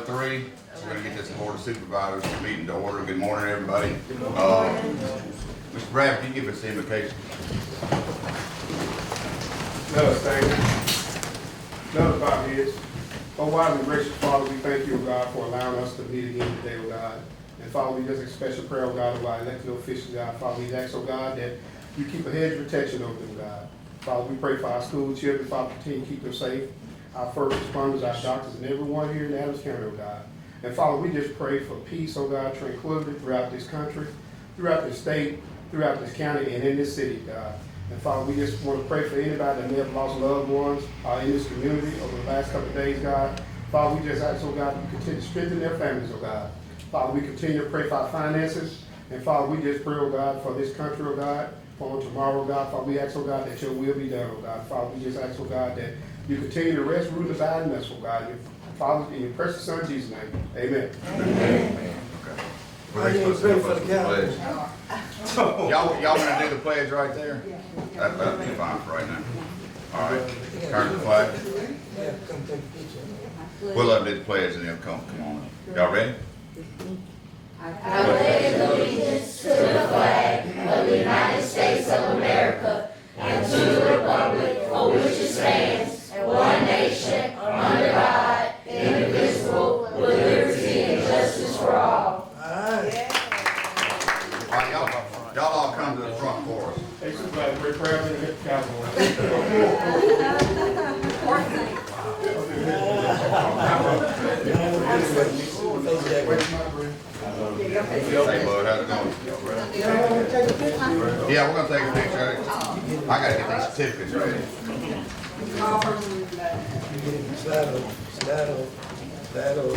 9:03. We're gonna get this Board of Supervisors meeting to order. Good morning, everybody. Mr. Bradford, can you give us the invocation? Let us thank you. Let us bow heads. Oh, wise and gracious Father, we thank you, O God, for allowing us to meet again today, O God. And Father, we just express special prayer, O God, of our elected officials, God. Father, we ask, O God, that you keep a hedge of protection over them, God. Father, we pray for our school children. Father, continue to keep them safe. Our first responders, our doctors, and everyone here in Adams County, O God. And Father, we just pray for peace, O God, tranquility throughout this country, throughout this state, throughout this county, and in this city, God. And Father, we just want to pray for anybody that may have lost loved ones in this community over the last couple of days, God. Father, we just ask, oh God, you continue to strengthen their families, oh God. Father, we continue to pray for our finances. And Father, we just pray, oh God, for this country, oh God, for tomorrow, oh God. Father, we ask, oh God, that your will be done, oh God. Father, we just ask, oh God, that you continue to rest, rule, and abide in us, oh God. Father, in your precious Son, Jesus' name, amen. Amen. Okay. Y'all want to do the pledge right there? That'll be fine for right now. All right. Turn the flag. We'll do the pledge and then come on. Y'all ready? I pledge allegiance to the flag of the United States of America and to the republic for which it stands, one nation, under God, indivisible, with liberty and justice for all. All right, y'all all come to the front for us. Hey, Supervisor, we're proud to hit the Cowboys. Hey, bud, how's it going? Yeah, we're gonna take a picture. I gotta get these certificates ready. That'll.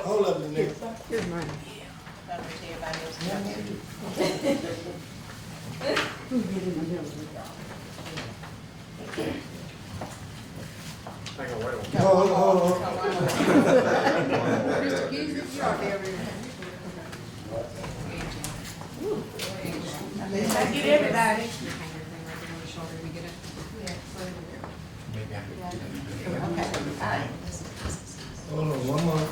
Hold up a minute. Here's mine. Hold. Mr. Hughes, you are very. Get everybody. Hold on, one more.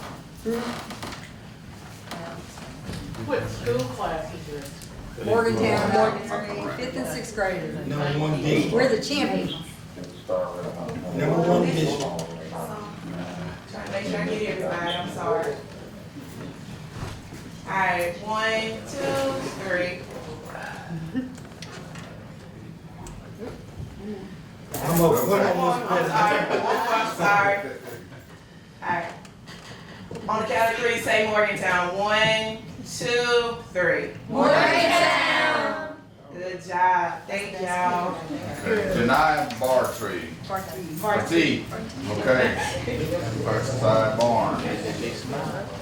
What school class is this? Morgantown, 5th and 6th graders. Number one district. We're the champions. Number one district. Trying to make sure I get everybody, I'm sorry. Alright, 1, 2, 3. I'm sorry. Alright. On the count of 3, say Morgantown. 1, 2, 3. Morgantown. Good job. Thank y'all. Janiyah Bartree. Barty. Okay. First side barn.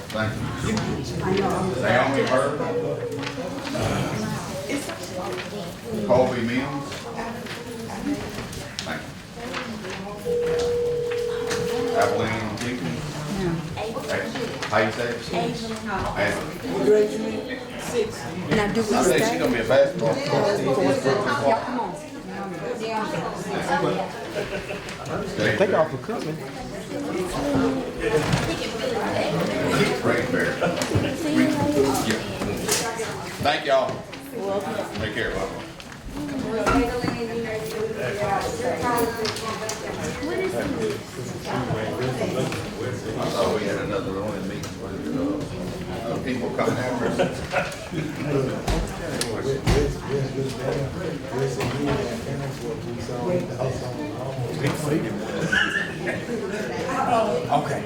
Thank you. Naomi Bird. Colby Mills. Thank you. Abilene Jenkins. How you say it? Ava. What grade you in? 6. Now, do we I think she's stay? gonna be a basketball player. Yeah, come on. Thank y'all for coming. Thank y'all. Take care, bye. I thought we had another one in meeting with people coming after us. Okay.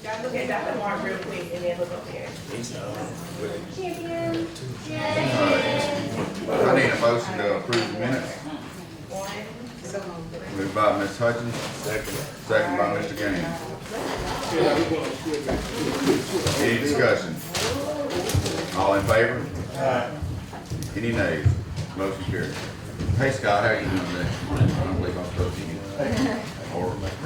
Y'all look at Dr. Mark real quick and then look up here. Champion. I need a motion to approve the minutes. 1. Moved by Ms. Hutchins, second by Mr. Gaines. Any discussion? All in favor? Any nays? Motion carries. Hey Scott, how are you doing today? I don't believe I'm supposed to be here. Or motion.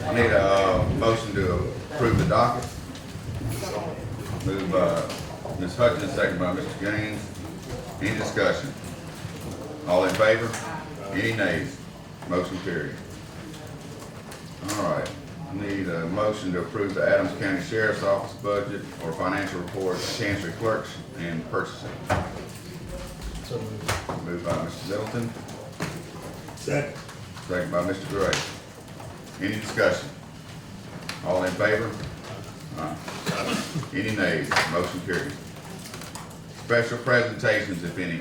I need a motion to approve the docket. Move Ms. Hutchins, second by Mr. Gaines. Any discussion? All in favor? Any nays? Motion carried. All right. I need a motion to approve the Adams County Sheriff's Office budget or financial report, Chancery Clerks, and purchasing. So moved. Moved by Mr. Middleton, Second. second by Mr. Gray. Any discussion? All in favor? Aye. Any nays? Motion carried. Special presentations, if any.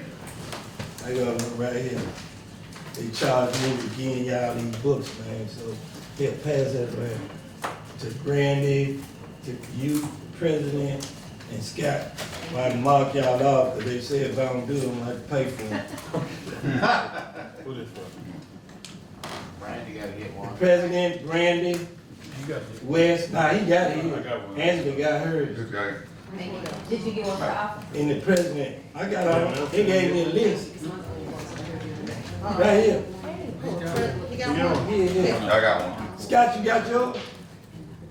I got one right here. They charged me to getting y'all these books, man, so they'll pass that around to Brandy, to you, President, and Scott. I can mark y'all off, because they said if I don't do them, I have to pay for them. Who this for? Randy gotta get one. President, Brandy, You got it. West, nah, he got it I here. got one. Angela got hers. This guy, Did you get one for office? And the president, I got all, he gave me a list. Right here. Yeah. I got one. Scott, you got yours?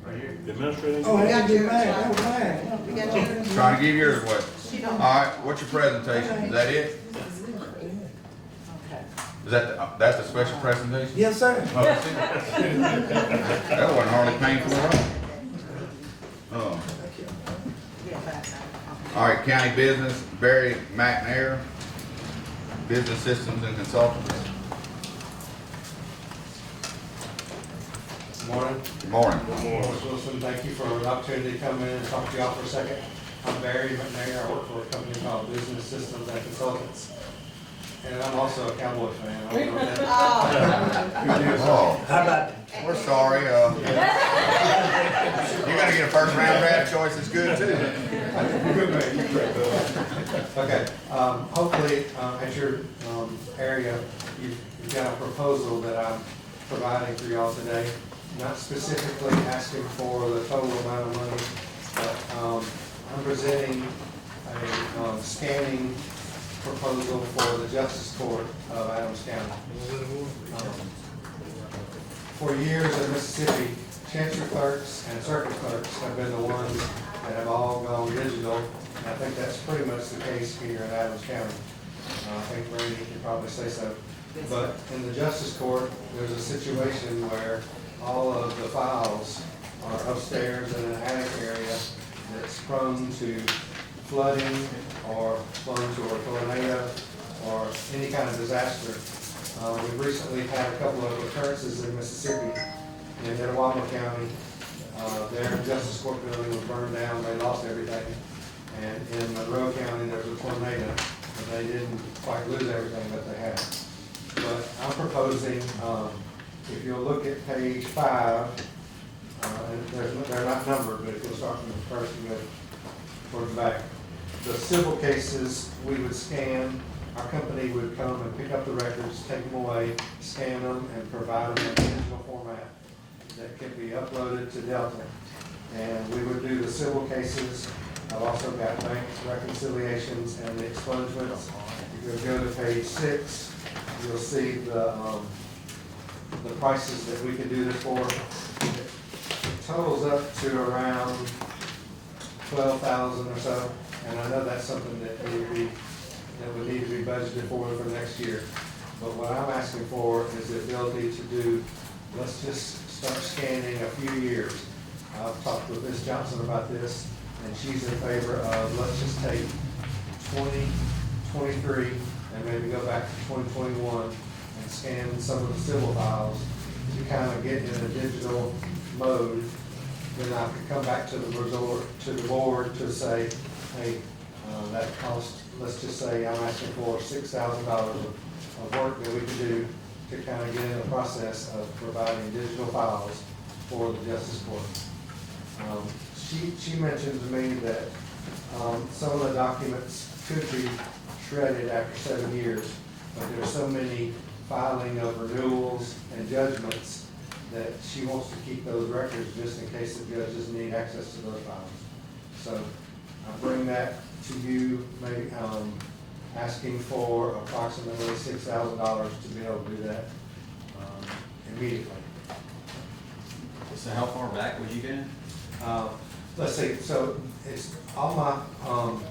Right here. The administrator. Oh, I didn't get mine, that was mine. Trying to give yours away. All right, what's your presentation? Is that it? Is that that's the special presentation? Yes, sir. Oh, that wasn't hardly painful at all. Oh. All right, county business, Barry McNair, business systems and consultants. Morning. Good morning. Mr. Wilson, thank you for the opportunity to come in and talk to y'all for a second. I'm Barry McNair. I work for a company called Business Systems and Consultants. And I'm also a Cowboy fan. I don't know if that- Oh, How about, we're sorry. You're gonna get a first round draft choice. It's good too. Good man, you're great. Okay, hopefully, at your, area, you've got a proposal that I'm providing for y'all today. Not specifically asking for the total amount of money, but, I'm presenting a, scanning proposal for the Justice Court of Adams County. For years in Mississippi, Chancery clerks and circuit clerks have been the ones that have all gone digital, and I think that's pretty much the case here in Adams County. I think Randy can probably say so. But in the Justice Court, there's a situation where all of the files are upstairs in an attic area that's prone to flooding or prone to a tornado or any kind of disaster. We've recently had a couple of occurrences in Mississippi, in Itawamba County. Their Justice Court building was burned down, they lost everything. And in Monroe County, there was a tornado, but they didn't quite lose everything that they had. But I'm proposing, if you'll look at page 5, and they're not numbered, but if you'll start from the first and go towards the back. The civil cases, we would scan, our company would come and pick up the records, take them away, scan them, and provide them in a digital format that can be uploaded to Delta. And we would do the civil cases. I've also got bank reconciliations and the expungements. If you go to page 6, you'll see the prices that we can do this for. It totals up to around 12,000 or so, and I know that's something that would need to be budgeted for next year. But what I'm asking for is the ability to do, let's just start scanning a few years. I've talked with Ms. Johnson about this, and she's in favor of, let's just take 2023 and maybe go back to 2021 and scan some of the civil files to kind of get in a digital mode. Then I could come back to the board to say, hey, that cost, let's just say I'm asking for $6,000 of work that we can do to kind of get in the process of providing digital files for the Justice Court. She mentioned to me that some of the documents could be shredded after 7 years, but there's so many filing of renewals and judgments that she wants to keep those records just in case the judges need access to those files. So I bring that to you, maybe, asking for approximately $6,000 to be able to do that, immediately. So how far back would you go? Let's see, so it's, all my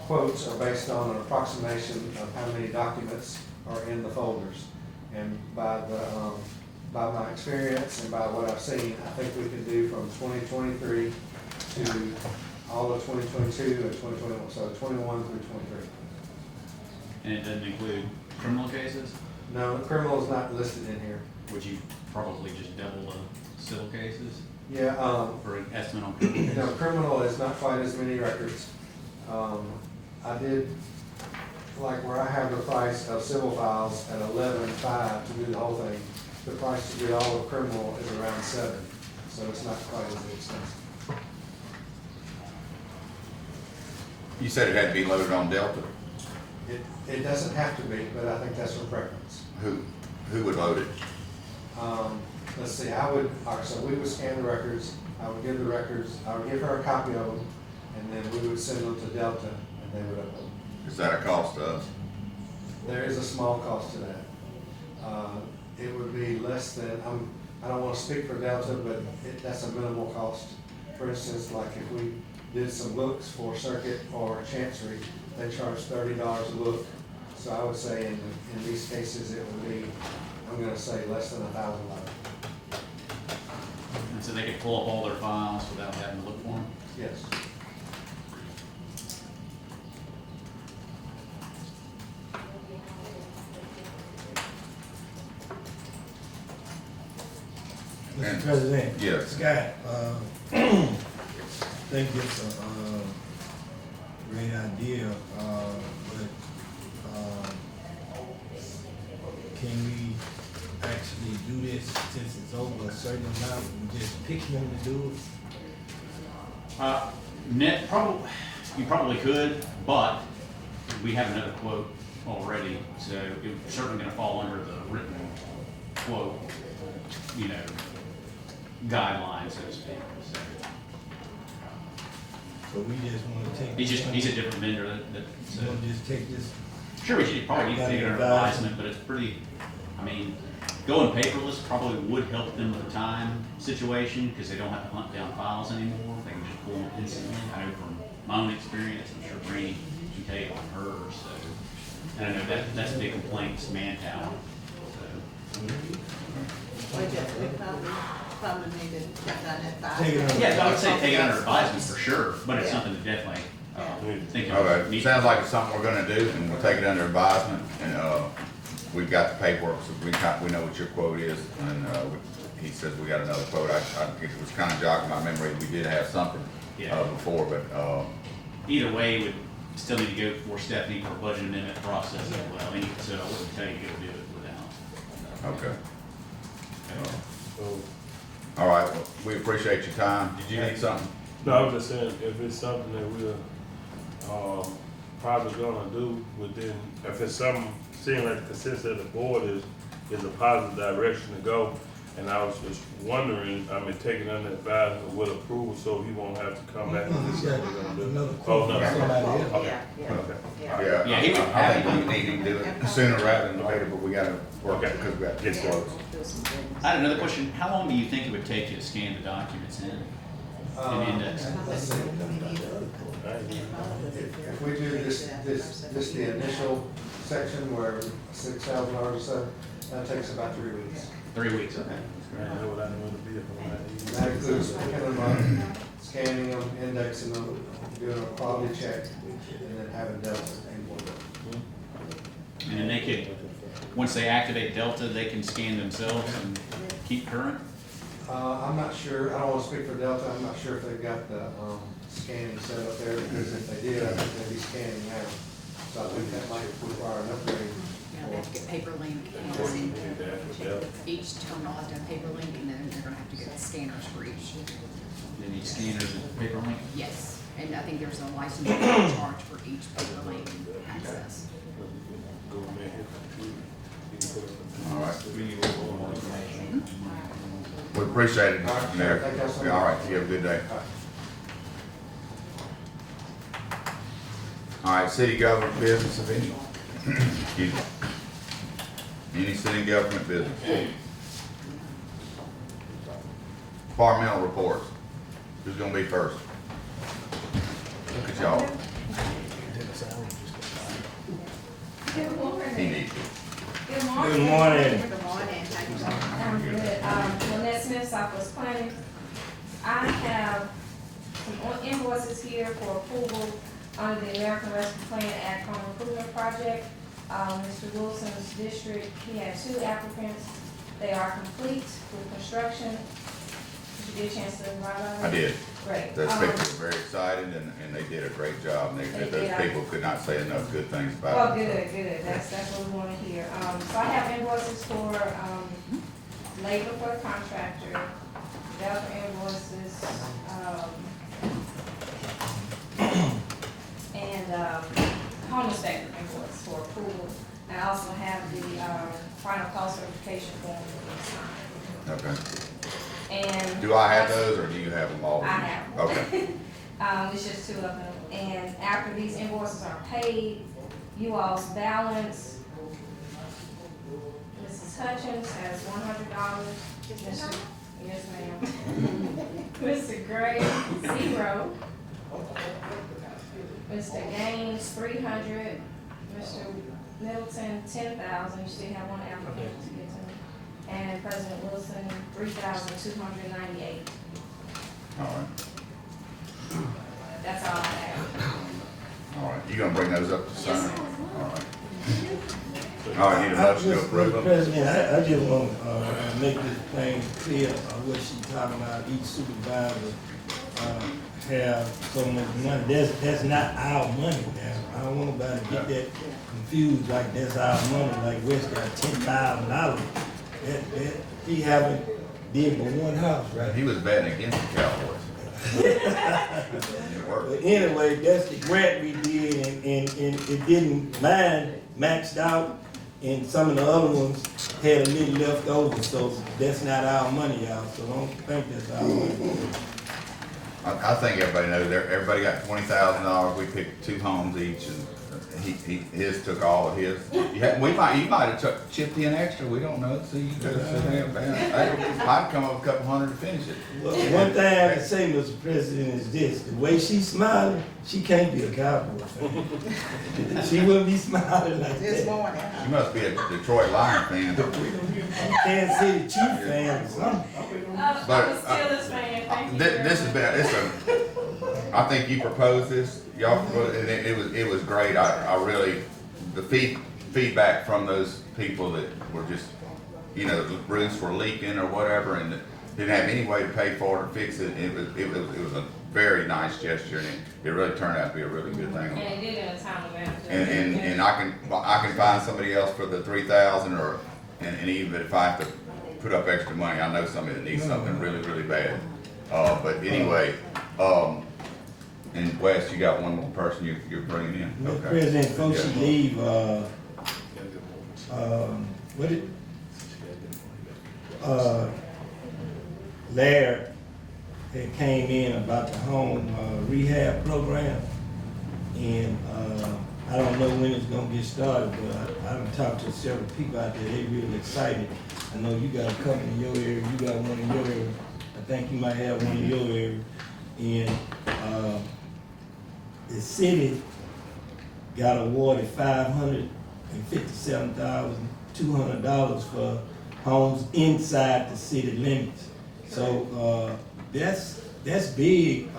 quotes are based on an approximation of how many documents are in the folders. And by my experience and by what I've seen, I think we can do from 2023 to all of 2022 and 2021, so 21 through 23. And it doesn't include criminal cases? No, criminal is not listed in here. Would you probably just double the civil cases Yeah, for an estimate on criminal cases? no, criminal is not quite as many records. I did, like where I have the price of civil files at 11.5 to do the whole thing. The price to do all of criminal is around 7, so it's not quite as expensive. You said it had to be loaded on Delta. It doesn't have to be, but I think that's for preference. Who would load it? Let's see, all right, so we would scan the records, I would give the records, I would give her a copy of them, and then we would send them to Delta, and they would upload them. Is that a cost to us? There is a small cost to that. It would be less than, I don't want to speak for Delta, but that's a minimal cost. For instance, like if we did some books for circuit or chancery, they charge $30 a book. So I would say in these cases, it would be, I'm gonna say less than $1,000. And so they could pull up all their files without having to look for them? Yes. Mr. And- President. Yes. Scott, I think it's a, great idea, but, can we actually do this since it's over a certain amount, and just pick them to do it? You probably could, but we have another quote already, so it's certainly gonna fall under the written quote, guidelines, so to speak. So So we just wanna take. he's a different vendor that, We wanna just take this, sure, we should probably need to take it under advisement, but it's pretty, going paperless probably would help them with the time situation, because they don't have to hunt down files anymore. They can just pull them instantly. I know from my own experience, I'm sure Brandy can tell you on hers, so. And I know that's a big complaint, is manpower, so. Probably need to cut down that Take it 5. on. Yeah, I would say take it under advisement for sure, but it's something to definitely, think of. Okay, sounds like it's something we're gonna do, and we'll take it under advisement, and, we've got the paperwork, so we know what your quote is, and, he says we got another quote. It was kinda jogging my memory, we did have something, Yeah. before, but, Either way, would still need to go before Stephanie for a budget amendment process as well, so I wouldn't tell you to go do it without. okay. All right, well, we appreciate your time. Did you need something? No, I was just saying, if it's something that we're, probably gonna do within, if it's something, seeing like the consensus of the board is a positive direction to go. And I was just wondering, taking under advisement with approval, so he won't have to come back and We decide got what we're gonna do. another Oh, quote no. from somebody else. Okay. Yeah, Yeah, he would I think we need to do it sooner rather than later, but we gotta work it, Okay. because we got to get Yes, quotes. I had another question. How long do you think it would take you to scan the documents in and index? Let's see. If we do this, the initial section where $6,000 or so, that takes about 3 weeks. 3 weeks, okay. I know what I want to be if I'm not eating. That includes picking them up, scanning them, indexing them, doing a quality check, and then having Delta import them. And then they could, once they activate Delta, they can scan themselves and keep current? I'm not sure, I don't want to speak for Delta, I'm not sure if they've got the scanning set up there, because if they did, I think they'd be scanning now. So I think that might require an upgrade. Yeah, they have to get paper link, and We need to ask for that. each terminal has to have paper link, and then they're gonna have to get scanners for each. They need scanners and paper link? Yes, and I think there's a license charge for each paper link access. Go in there, hit the computer. You can put it on the- All right, We need a little more information. we appreciate it, All right, Mayor. thank y'all so Yeah, all much. right, you have a good day. All right. All right, city government business of any. Excuse me. Any city government business. Departmental reports. Who's gonna be first? Look at y'all. He needs it. Good morning. Good morning. Good morning. How you doing? I'm good. Lynette Smith, Southwest Planning. I have some invoices here for approval under the American Rescue Plan Act Home Improvement Project. Mr. Wilson's district, he had 2 applicants. They are complete with construction. Did you get a chance to write on it? I did. Great. Those people were very excited and they did a great job. And They those did. people could not say enough good things Well, about it. good. That's what we want to hear. So I have invoices for, labor for the contractor, developer invoices, and, home inspector invoice for approval. And I also have the, final cost certification form for this time. Okay. And. Do I have those or do you have them all? I have them. Okay. It's just 2 of them. And after these invoices are paid, you all's balance, Mrs. Hutchins has $100. Mr. Yes, ma'am. Mr. Gray, 0. Mr. Gaines, 300. Mr. Middleton, 10,000. You still have 1 applicant to get to me. And President Wilson, 3,298. All right. That's all I have. All right. You gonna bring those up to sign? Yes, sir. All right. All right, need a motion to approve Mr. them? President, I just want to make this thing clear, what she's talking about, each supervisor have so much money. That's not our money now. I don't want nobody to get that confused, like that's our money, like West got $10,000. That he haven't did but 1 house, right? He was betting against the Cowboys. It worked. But anyway, that's the grant we did, and it didn't, mine maxed out, and some of the other ones had a little left over, so that's not our money, y'all, so don't think that's our money. I think everybody knows, everybody got $20,000, we picked 2 homes each, and his took all of his. You might have chipped in extra, we don't know, so you could have said, hey, man, I'd come up a couple hundred to finish it. Well, one thing I can say, Mr. President, is this, the way she's smiling, she can't be a Cowboy fan. She wouldn't be smiling like that. She must be a Detroit Lion fan. Kansas City Chiefs fan or something. I'm a Steelers fan, thank you. This has been, I think you proposed this, y'all, and it was great. I really, the feedback from those people that were just, the roofs were leaking or whatever, and didn't have any way to pay for it or fix it. It was a very nice gesture, and it really turned out to be a really good thing. And it did in a timely manner. And I can find somebody else for the 3,000 and even if I have to put up extra money, I know somebody that needs something really, really bad. But anyway, and Wes, you got one more person you're bringing in? Mr. Okay. President, before she leave, Larry had came in about the home rehab program, and I don't know when it's gonna get started, but I've talked to several people out there, they really excited. I know you got a couple in your area, you got one in your area, I think you might have one in your area, and the city got awarded $557,200 for homes inside the city limits. So that's big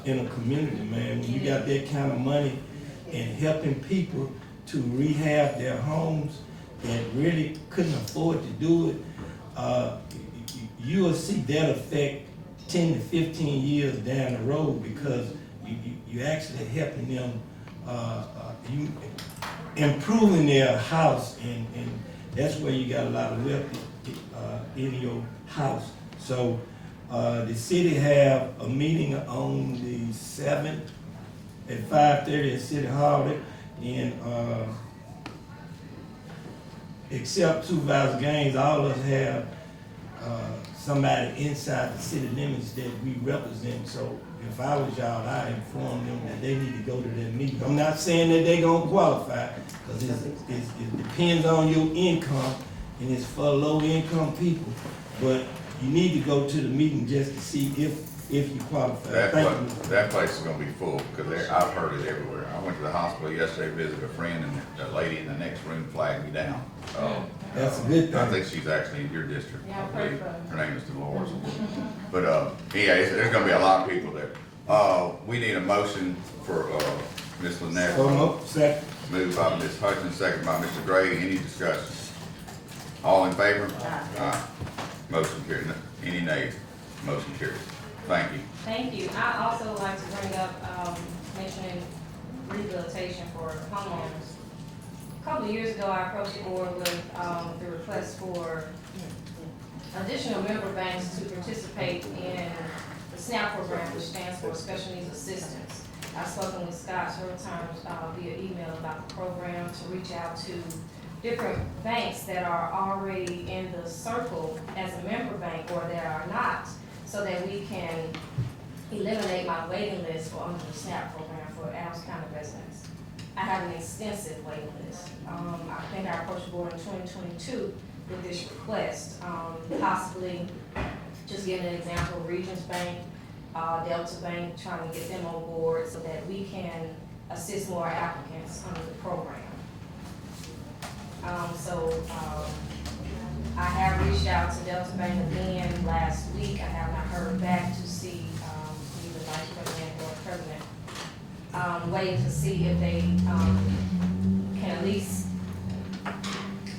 in a community, man. When you got that kind of money and helping people to rehab their homes that really couldn't afford to do it, you will see that effect 10 to 15 years down the road, because you actually helping them, you improving their house, and that's where you got a lot of wealth in your house. So the city have a meeting on the 7th at 5:30 at City Hall, and except Supervisor Gaines, all of us have somebody inside the city limits that we represent. So if I was y'all, I'd inform them that they need to go to that meeting. I'm not saying that they gonna qualify, cause it depends on your income, and it's for low-income people. But you need to go to the meeting just to see if you qualify. Thank you. That place is gonna be full, because I've heard it everywhere. I went to the hospital yesterday, visited a friend, and the lady in the next room flagged me down. That's a good I thing. think she's actually in your district. Yeah, I've heard from her. Her name is Dolores. But, yeah, there's gonna be a lot of people there. We need a motion for, Ms. Lynette. So, no, second. Moved by Ms. Hutchins, second by Mr. Gray. Any discussion? All in favor? Aye. Motion carried. Any nays? Motion carried. Thank you. Thank you. I also would like to bring up, mentioning rehabilitation for homeowners. A couple of years ago, I approached the board with, the request for additional member banks to participate in the SNAP program, which stands for Special Needs Assistance. I've spoken with Scott several times, via email about the program to reach out to different banks that are already in the circle as a member bank or that are not, so that we can eliminate my waiting list for under the SNAP program for Adams County residents. I have an extensive waiting list. I think I approached the board in 2022 with this request, possibly, just giving an example, Regions Bank, Delta Bank, trying to get them on board so that we can assist more applicants under the program. I have reached out to Delta Bank again last week. I have not heard back to see, either Vice President or President. Waiting to see if they, can at least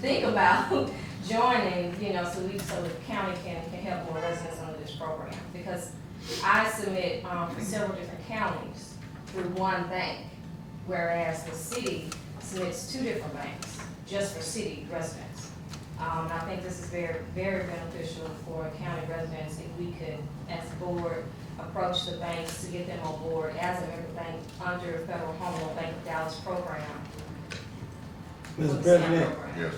think about joining, so the county can help more residents under this program. Because I submit, for several different counties through one bank, whereas the city submits 2 different banks, just for city residents. I think this is very, very beneficial for county residents if we could, as a board, approach the banks to get them on board as a member bank under Federal Home Loan Bank of Dallas program. Mr. President, Yes.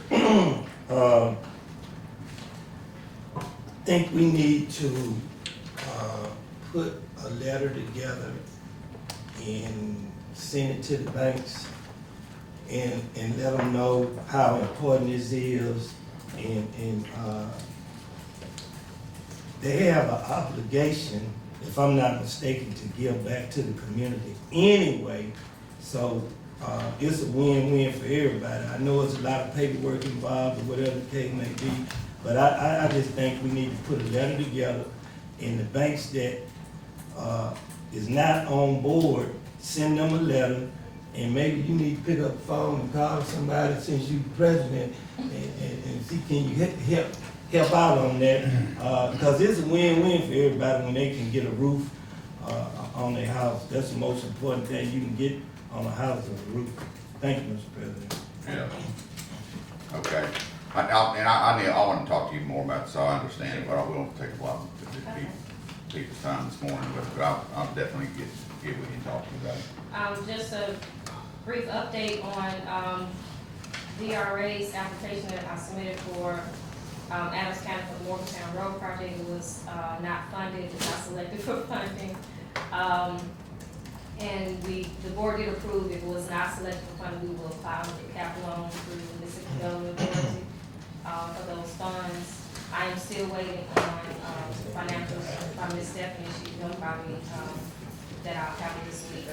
think we need to, put a letter together and send it to the banks and let them know how important this is, and they have an obligation, if I'm not mistaken, to give back to the community anyway. So it's a win-win for everybody. I know it's a lot of paperwork involved or whatever the case may be, but I just think we need to put a letter together, and the banks that is not on board, send them a letter. And maybe you need to pick up the phone and call somebody since you're president and see, can you help out on that? Because it's a win-win for everybody when they can get a roof on their house. That's the most important thing you can get on a house, is a roof. Thank you, Mr. President. Yeah. Okay. I want to talk to you more about this, so I understand it, but I will take a while to people's time this morning, but I'll definitely get with you and talk to you about it. Just a brief update on DRA's application that I submitted for Adams County for the Morgantown Road project. It was not funded, it was not selected for funding. And the board did approve, if it was not selected for funding, we will apply for the capital loan through the Mississippi Development Authority for those funds. I am still waiting on financials from Ms. Stephanie. She notified me that I'll have it this week. I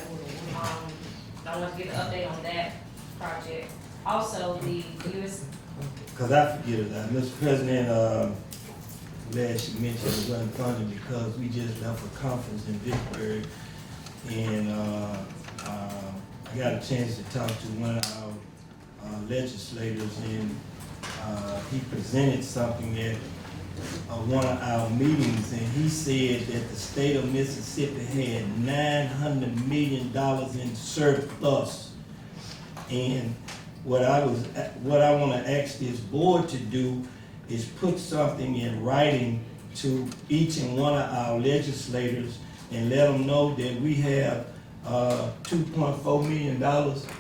want to give an update on that project. Also, the U.S. Because I forget it, Mr. President, glad she mentioned it wasn't funded because we just left a conference in Vicksburg, and I got a chance to talk to one of our legislators, and he presented something at one of our meetings, and he said that the state of Mississippi had $900 million in surplus. And what I want to ask this board to do is put something in writing to each and one of our legislators and let them know that we have $2.4 million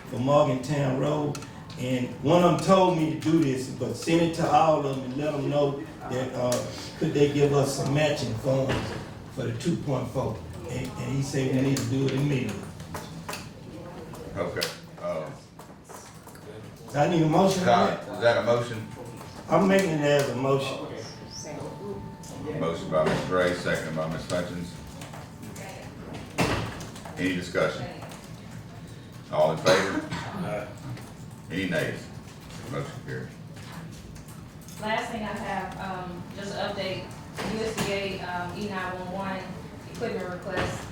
for Morgantown Road. And one of them told me to do this, but send it to all of them and let them know that could they give us some matching funds for the 2.4. and he said we need to do it immediately. Okay, So I need a motion on Todd, that. is that a motion? I'm making it as a motion. Motion by Ms. Gray, seconded by Ms. Hutchins. Any discussion? All in favor? Any nays? Motion carries. Last thing I have, just an update, USDA, E911 equipment request,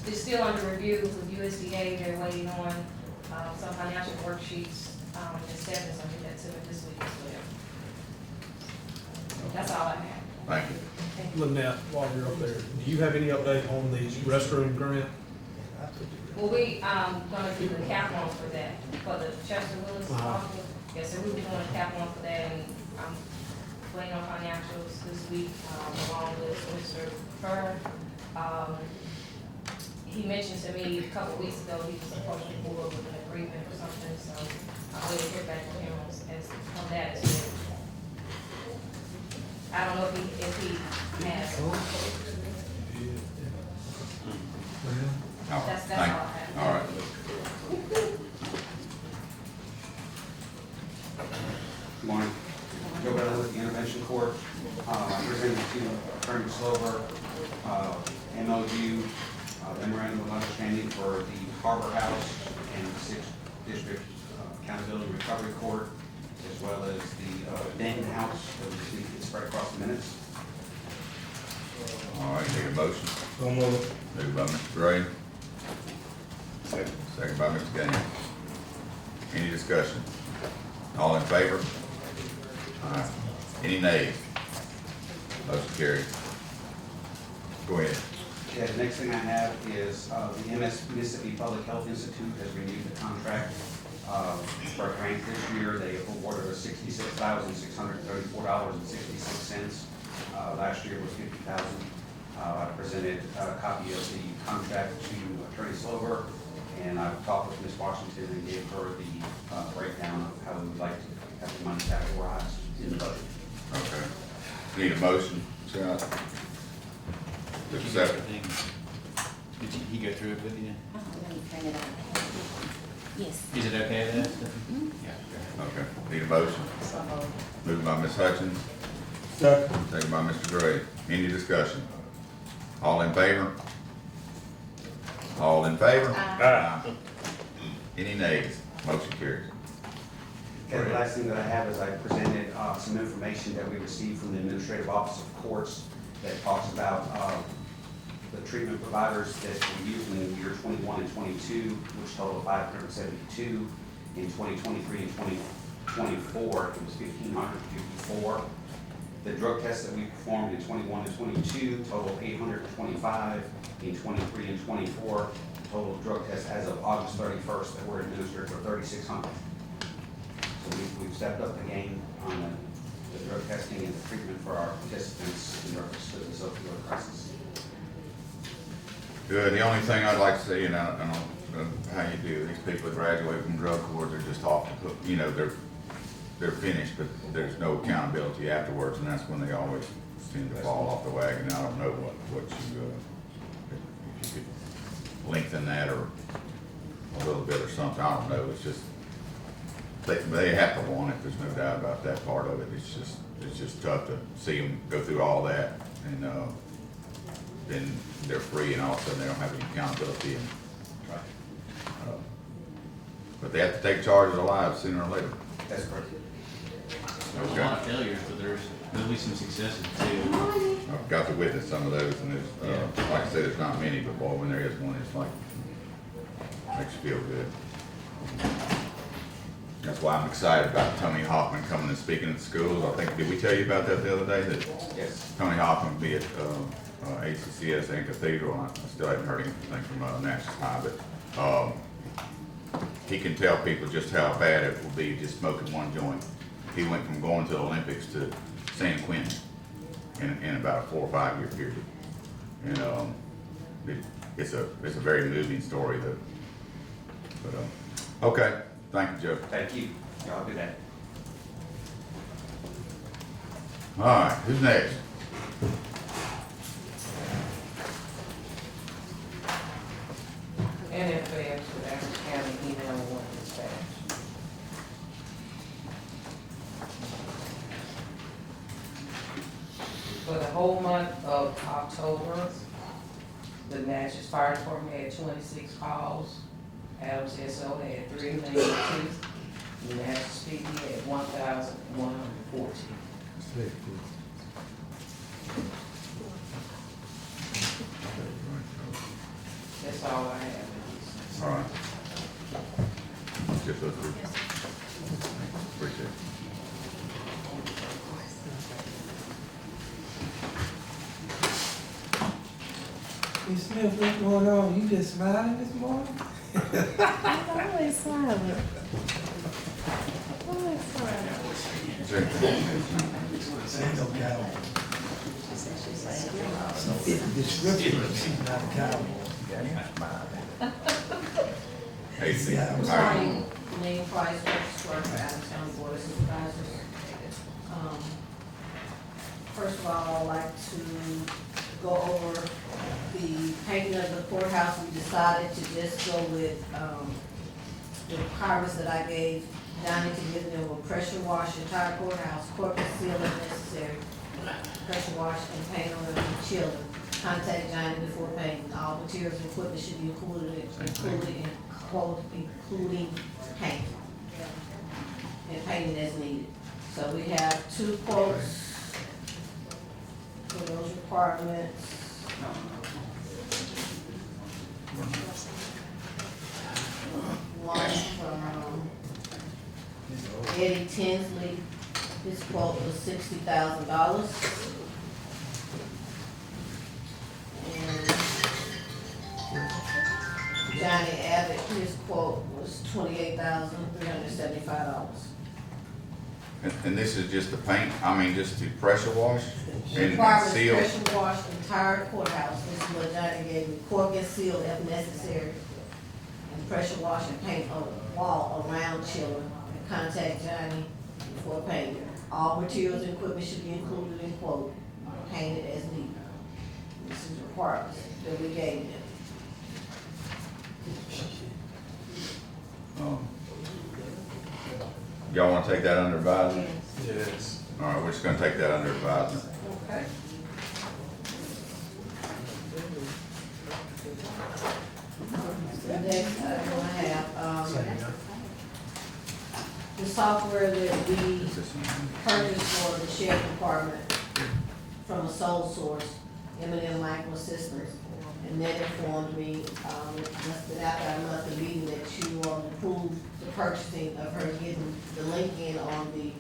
it's still under review with USDA, they're waiting on, some financial worksheets, and Stephens will get that to me this week as well. That's all I have. Thank you. Thank you. Lynette, while you're up there, do you have any update on the restroom grant? Well, we, gonna do the cap one for that, for the Chester Willis Hospital. Yes, so we'll be doing a cap one for that, and I'm waiting on financials this week, along with Mr. Fern. He mentioned to me a couple weeks ago, he was supposed to pull up with an agreement or something, so I'm waiting to hear back from him on that as well. I don't know if he has. All right, That's thank all I you. have. All right. Good morning. Joe Bella with the Intervention Court. I presented to Attorney Slover, MOU, memorandum of understanding for the Harbor House and the 6th District Accountability Recovery Court, as well as the Denton House, that we just need to get spread across the minutes. All right, need a motion. So moved. Moved by Mr. Gray. Second by Mr. Gaines. Any discussion? All in favor? All right. Any nays? Motion carries. Go ahead. Yeah, the next thing I have is the Mississippi Public Health Institute has renewed the contract for a grant this year. They awarded us $66,634.66. Last year was $50,000. I presented a copy of the contract to Attorney Slover, and I've talked with Ms. Washington and gave her the breakdown of how we would like to have the money categorized in the budget. Okay. Need a motion, Scott? To accept it. Did he go through it with you? Let me print it out. Yes. Is it okay with that? Yeah. Okay. Need a motion? So, Moved by Ms. Hutchins, Second. second by Mr. Gray. Any discussion? All in favor? All in favor? Aye. Any nays? Motion carries. Okay, the last thing that I have is I presented some information that we received from the Administrative Office of Courts that talks about the treatment providers that were used in the year 21 and 22, which totaled 572. In 2023 and 2024, it was 1,554. The drug tests that we performed in 21 and 22 totaled 825. In 23 and 24, the total drug tests as of August 31st that were administered were 3,600. So we've stepped up the game on the drug testing and the treatment for our participants in reference to this opioid crisis. Good. The only thing I'd like to say, and I don't know how you do, these people that graduate from drug court, they're just off the hook. You know, they're finished, but there's no accountability afterwards, and that's when they always seem to fall off the wagon. I don't know what you, if you could lengthen that or a little bit or something. I don't know. It's just, they have to want it. There's no doubt about that part of it. It's just tough to see them go through all that, and then they're free, and all of a sudden they don't have any accountability. And but they have to take charge of their lives sooner or later. That's correct. There's a lot of failures, but there'll be some successes too. I've got to witness some of those, and there's, like I said, there's not many, but boy, when there is one, it's like, makes you feel good. That's why I'm excited about Tony Hoffman coming and speaking at the schools. I think, did we tell you about that the other day? That Yes. Tony Hoffman will be at ACCS and Cathedral. I still haven't heard anything from Natchez High, but he can tell people just how bad it will be just smoking one joint. He went from going to the Olympics to San Quentin in about a 4 or 5 year period. And it's a very moving story. Okay, thank you, Joe. Thank you. Y'all do that. All right, who's next? And in fact, with Adams County email one dispatch. For the whole month of October, the Natchez Fire Department had 26 calls. Adams SO had 302. The Natchez PD had 1,114. That's all I have. All right. Skip those through. Appreciate it. Miss Smith, what's going on? You just smiling this morning? I'm always smiling. Always smiling. Ain't no cowboy. She fit the description, but she's not a cowboy. Hey, see, Yeah, all Good right. morning, Lane Price, Clerk for Adams County Board of Supervisors. First of all, I'd like to go over the painting of the courthouse. We decided to just go with, the requirements that I gave Donnie to give them a pressure wash the entire courthouse, corporate seal if necessary. Pressure wash and paint on the children. Contact Johnny before painting. All materials and equipment should be including paint. And painting as needed. So we have 2 quotes for those requirements. One from Eddie Tinsley, his quote was $60,000. And Johnny Abbott, his quote was $28,375. And this is just the paint, I mean, just the pressure wash and Requirements, seal? pressure wash the entire courthouse, this is what Johnny gave me, cork and seal if necessary. And pressure wash and paint a wall around children, and contact Johnny before painting. All materials and equipment should be included in quote, painted as needed. This is requirements that we gave them. Y'all wanna take that under advisement? Yes. All right, we're just gonna take that under advisement. Okay. The next item I have, the software that we purchased for the sheriff department from a sole source, M&M Microsystems. And that informed me, just after a month of meeting, that you all approved the purchasing of her getting the link in on the,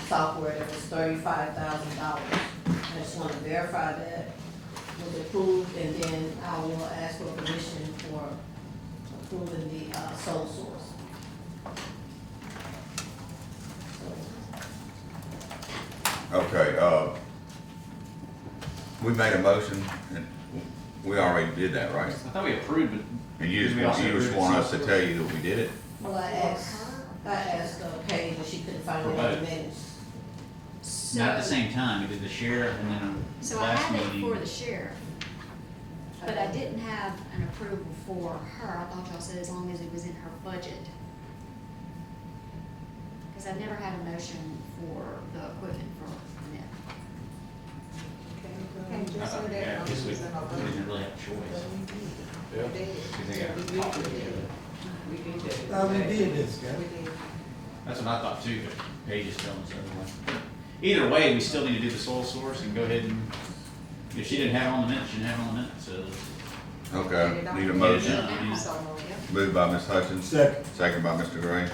software that was $35,000. I just want to verify that was approved, and then I will ask for permission for approving the, sole source. Okay, we made a motion, and we already did that, right? I thought we approved it. And you We also just approved want it. us to tell you that we did it? Well, I asked Paige, but she couldn't find it in the minutes. Not at the same time, we did the sheriff and then So I last had it meeting. for the sheriff, but I didn't have an approval for her. I thought y'all said as long as it was in her budget. Because I've never had a motion for the equipment for Annette. I thought, yeah, I guess we didn't really have a choice. Yeah. Because they got a copy of it. We did that. Thought we did this, guy. That's what I thought too, but Paige is telling us otherwise. Either way, we still need to do the sole source and go ahead and, if she didn't have it on the minute, she didn't have it on the minute, so. Okay, need a Get it motion. done. Moved by Ms. Hutchins. Second. Second by Mr. Gray.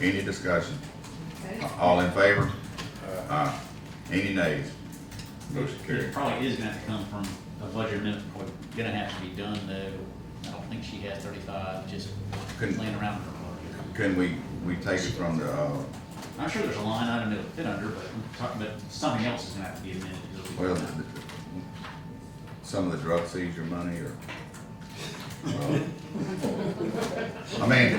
Any discussion? Okay. All in favor? Aye. Any nays? Motion It carried. probably is gonna have to come from a budget amendment, what's gonna have to be done though. I don't think she has 35, just Couldn't- laying around in her budget. Can we take it from the, I'm sure there's a line item it'll fit under, but I'm talking about something else is gonna have to be amended. because it'll be- well, some of the drug seizure money or? I mean,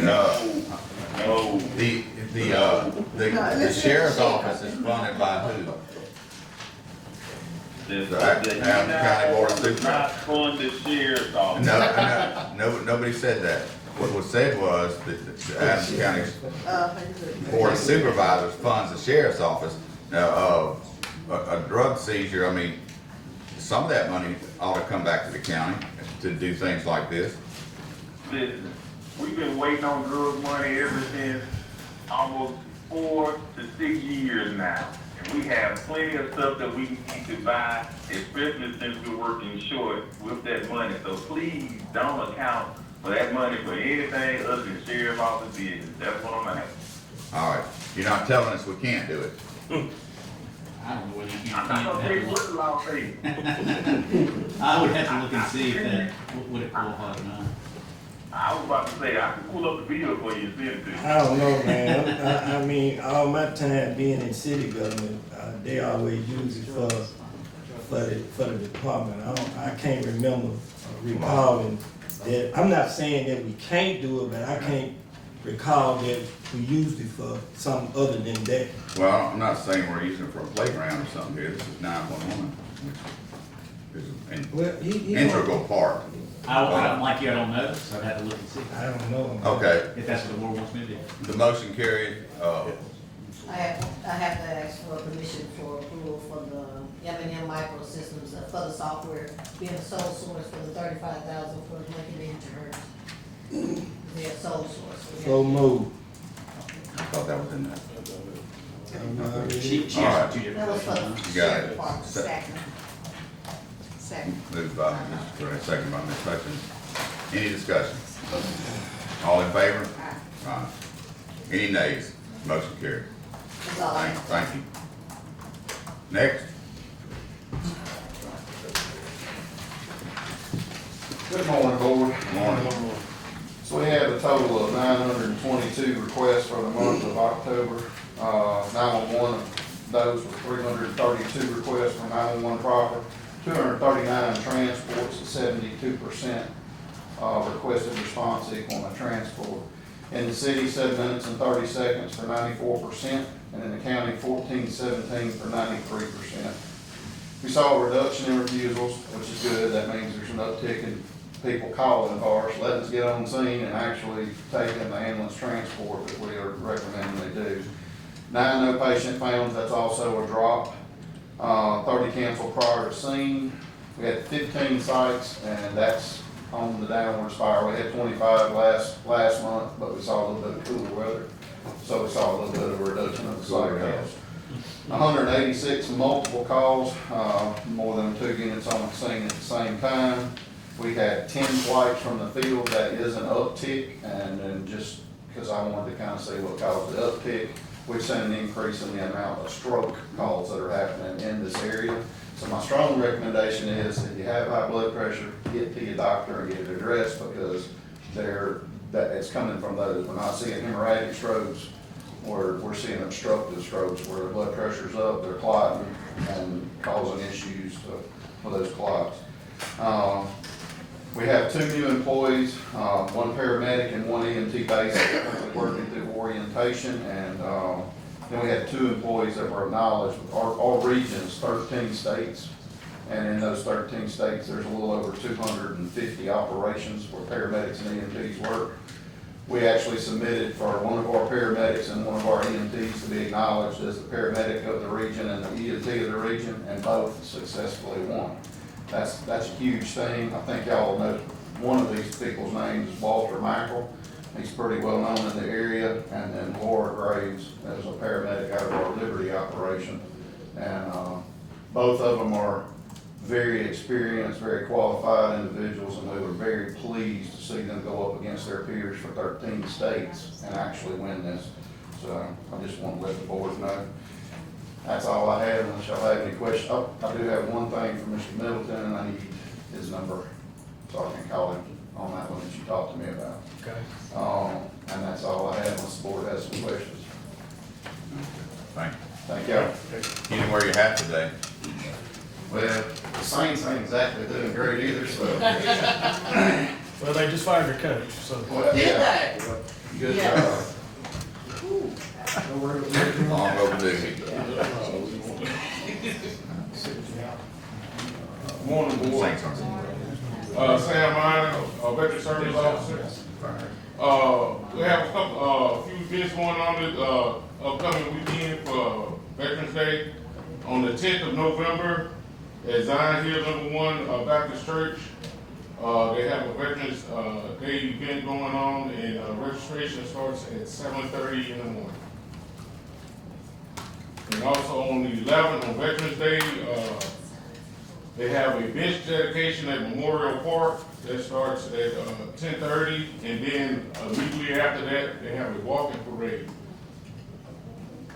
the sheriff's office is funded by who? The Adams County Board of Supervisors. Not fund the sheriff's office. No, nobody said that. What was said was that the Adams County Board of Supervisors funds the sheriff's office. Now, a drug seizure, I mean, some of that money ought to come back to the county to do things like this. Listen, we've been waiting on drug money ever since almost 4 to 6 years now. And we have plenty of stuff that we need to buy, especially since we're working short with that money. So please don't account for that money for anything other than sheriff's office business. That's what I'm asking. All right, you're not telling us we can't do it. I don't know whether you I'm can. not gonna tell you what the law says. I would have to look and see if that, would it qualify or not. I was about to say, I can pull up the bill for you and send it to you. I don't know, man. I mean, all my time being in city government, they always use it for the department. I can't remember recalling that. I'm not saying that we can't do it, but I can't recall that we used it for something other than that. Well, I'm not saying we're using it for a playground or something here. This is 911, which is an Well, he integral part. I'm like you, I don't know, so I'd have to look and see. I don't know. Okay, If that's what the board wants me to do. the motion carried. I have to ask for permission for approval for the M&M Microsystems, for the software, being a sole source for the 35,000 for Lincoln Insurance. They're sole source. So move. I thought that was in there. She All right. asked for 2 different That was for things. the You got sheriff it. department, second. Moved by Mr. Gray, second by Ms. Hutchins. Any discussion? All in favor? Aye. Any nays? Motion carried. That's all I have. Thank you. Next. Good morning, Board. Morning. So we have a total of 922 requests for the month of October. 911 of those were 332 requests for 911 proper, 239 transports, and 72% requested response equal on a transport. In the city, 7 minutes and 30 seconds for 94%, and in the county, 14:17 for 93%. We saw a reduction in refusals, which is good. That means there's an uptick in people calling cars, letting us get on scene and actually taking the ambulance transport that we are recommending they do. 9 no patient found, that's also a drop. 30 canceled prior to scene. We had 15 sites, and that's on the downward spiral. We had 25 last month, but we saw a little bit of cooler weather, so we saw a little bit of a reduction of the site counts. 186 multiple calls, more than 2 units on the scene at the same time. We had 10 flights from the field. That is an uptick, and then just because I wanted to kind of see what caused the uptick, we've seen an increase in the amount of stroke calls that are happening in this area. So my strong recommendation is if you have high blood pressure, get to your doctor and get it addressed, because it's coming from those. We're not seeing hemorrhagic strokes, we're seeing obstructive strokes where the blood pressure's up, they're clotting and causing issues for those clots. We have 2 new employees, 1 paramedic and 1 EMT basic, working through orientation, and then we had 2 employees that were acknowledged with all regions, 13 states, and in those 13 states, there's a little over 250 operations where paramedics and EMTs work. We actually submitted for one of our paramedics and one of our EMTs to be acknowledged as the paramedic of the region and the EMT of the region, and both successfully won. That's a huge thing. I think y'all know one of these people's names is Walter Michael. He's pretty well known in the area. And then Laura Graves is a paramedic out of our Liberty operation. And both of them are very experienced, very qualified individuals, and we were very pleased to see them go up against their peers for 13 states and actually win this. So I just want to let the board know. That's all I have, unless y'all have any questions. Oh, I do have one thing from Mr. Middleton, and I need his number, so I can call him on that one that you talked to me about. Okay. And that's all I have, unless the board has some questions. Thank you. Thank y'all. You didn't wear your hat today. Well, the Saints ain't exactly doing great either, so. Well, they just fired their coach, so. Well, yeah. Good job. Long overdue. Morning, board. Saints aren't. Sam Minor, veteran service officer. We have a couple, few events going on this, upcoming weekend for Veterans Day. On the 10th of November, at Zion Hill #1 Baptist Church, they have a Veterans, Day event going on, and, registration starts at 7:30 in the morning. And also on the 11th, on Veterans Day, they have a bench dedication at Memorial Park that starts at 10:30, and then immediately after that, they have a walking parade.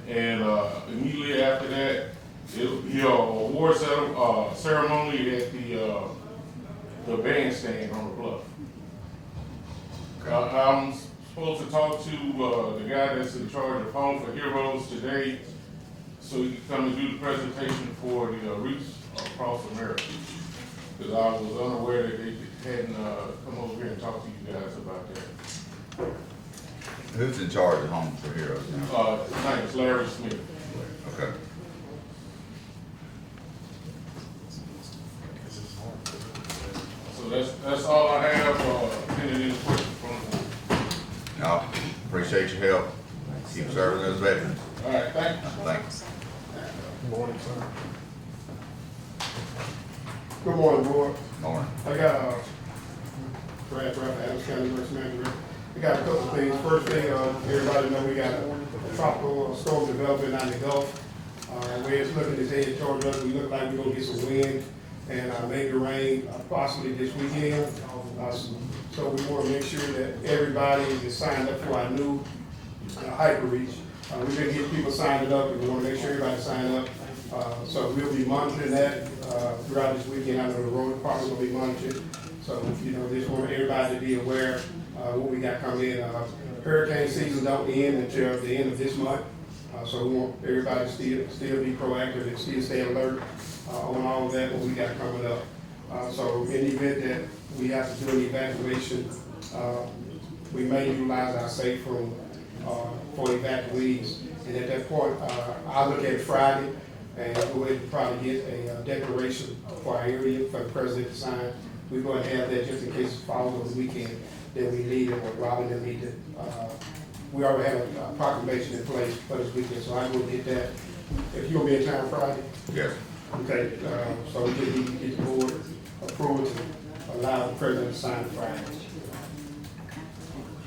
And immediately after that, it'll be a award ceremony at the bandstand on the bluff. I'm supposed to talk to the guy that's in charge of Home for Heroes today, so he can come and do the presentation for the Reach Across America. Because I was unaware that they hadn't come over here and talked to you guys about that. Who's in charge of Home for Heroes now? His name is Larry Smith. Okay. So that's all I have, any questions from the board. No, appreciate your help. Keep serving those veterans. All right, thank you. Thanks. Good morning, sir. Good morning, board. Morning. I got, Brad Ruff, Adams County Emergency Manager. I got a couple of things. First thing, everybody know we got a tropical storm developing out in the Gulf. Where it's looking to head towards us, we look like we're gonna get some wind and maybe rain possibly this weekend. So we want to make sure that everybody is signed up for our new hyper reach. We've been getting people signed up, and we want to make sure everybody sign up. So we'll be monitoring that throughout this weekend. I know the road department will be monitoring. So, just want everybody to be aware what we got coming in. Hurricane season don't end until the end of this month. So we want everybody to still be proactive and still stay alert on all of that, what we got coming up. So in the event that we have to do an evacuation, we may utilize our safe room for evacuees. And at that point, I'll look at it Friday and go ahead and probably get a declaration for our area for the president to sign. We're going to have that just in case it falls over the weekend that we need it, or Robin that need to. We already have a proclamation in place for this weekend, so I will get that. If you'll be in town Friday? Yes. Okay, so we just need to get the board approval to allow the president to sign it Friday.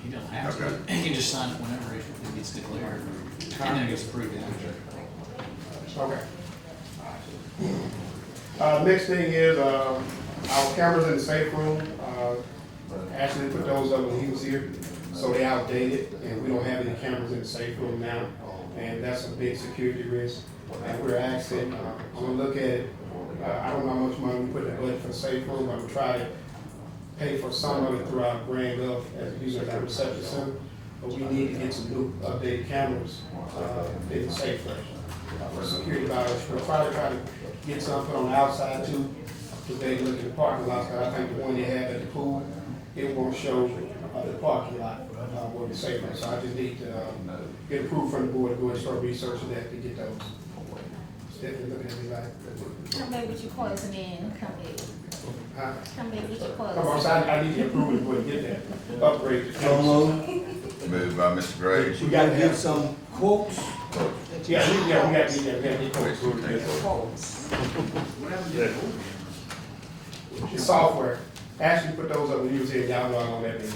He don't have Okay. to. He can just sign it whenever it gets declared, and then it gets approved after. Okay. Next thing is, our cameras in the safe room, actually put those up when he was here, so they outdated, and we don't have any cameras in the safe room now, and that's a big security risk. And we're asking, I'm gonna look at it, I don't know how much money we put in the budget for the safe room, but I'm gonna try to pay for some of it throughout Grand Gulf as using that reception center. But we need to get some new updated cameras, in the safe room, for security violations. We'll probably try to get something on the outside too, because they look at the parking lot, 'cause I think the one they have at the pool, it won't show the parking lot, where the safe room. So I just need to, get approval from the board to go and start researching that to get those. Definitely looking at me like. Come back with your quotes and then come back. Huh? Come back with your quotes. Come on, so I need to approve it, go and get that, upgrade. the So moved. Moved by Mr. Graves. We gotta get some quotes. Yeah, we got to get quotes. The software, actually put those up when you was here, y'all know I on that meeting.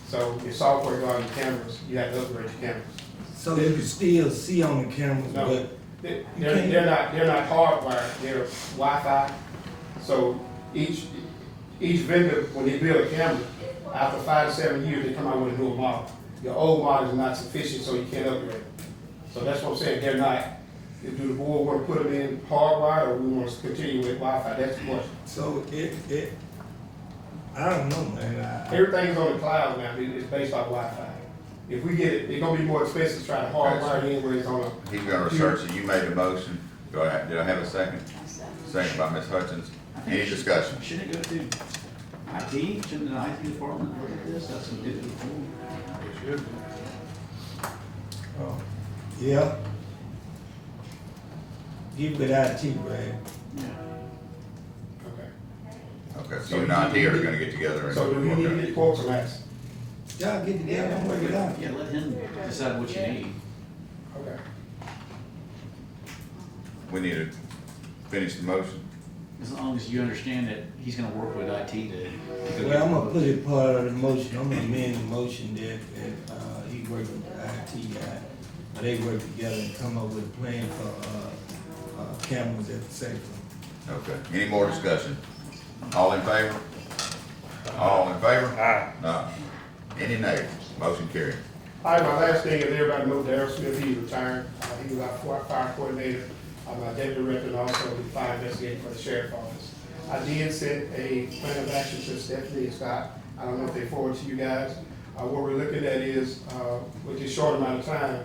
So your software go on your cameras, you have to upgrade your cameras. So you can still see on the cameras, No. but They're not hardwired, they're Wi-Fi. So each vendor, when they build a camera, after 5 to 7 years, they come out with a new model. Your old model is not sufficient, so you can't upgrade. So that's what I'm saying, they're not. Do the board want to put them in hardwired, or we want to continue with Wi-Fi? That's the question. so I don't know, man. Everything's on the cloud now, it's based off Wi-Fi. If we get it, it's gonna be more expensive to try to hardwire it in where it's on a. He's gonna research it. You made the motion. Go ahead. Did I have a second? Second by Ms. Hutchins. Any discussion? Shouldn't it go through IT? Shouldn't the IT department look at this? That's some digital tool. Yeah. Get with IT, Brad. Yeah. Okay. Okay. Okay, so you and IT are gonna get together and. So do we need to get quotes on that? Y'all get together and work it out. Yeah, let him decide what you need. Okay. We need to finish the motion. As long as you understand that he's gonna work with IT to go Well, I'm get gonna put it part of the motion, I'm gonna amend the motion that, he work with the IT guy. They work together and come up with a plan for, cameras at the same time. Okay, any more discussion? All in favor? All in favor? Aye. No. Any nays? Motion carried. All right, my last thing is everybody knows Darryl Smith, he retired. He was our fire coordinator, my deputy director, and also the fire investigator for the sheriff's office. I did send a plan of action to Stephanie and Scott. I don't know if they forwarded to you guys. What we're looking at is, with this short amount of time,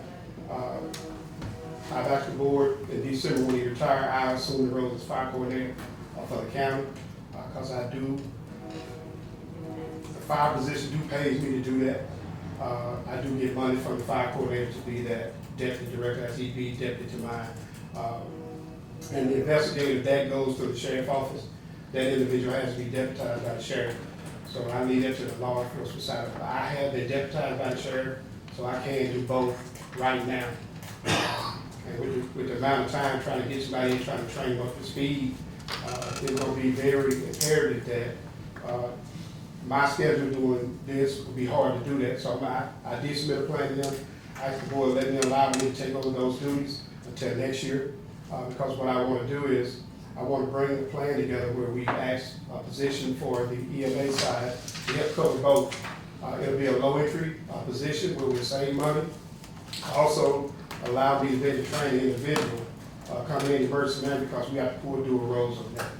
I've asked the board in December when he retired, I assume the role as fire coordinator for the county, because the fire position pays me to do that. I do get money from the fire coordinator to be that deputy director, as he be deputy to mine. And the investigator, that goes to the sheriff's office, that individual has to be deputized by the sheriff. So I leave that to the law enforcement side. I have been deputized by the sheriff, so I can do both right now. And with the amount of time trying to get somebody in, trying to train them up to speed, it's gonna be very imperative that, my schedule doing this would be hard to do that. So I did submit a plan to them. I asked the board, let me allow me to take over those duties until next year. Because what I wanna do is, I wanna bring the plan together where we ask a position for the EMA side to help cover both. It'll be a low entry position where we'll save money. Also, allow me to be able to train the individual coming in emergency management because we have to pull dual roles on that.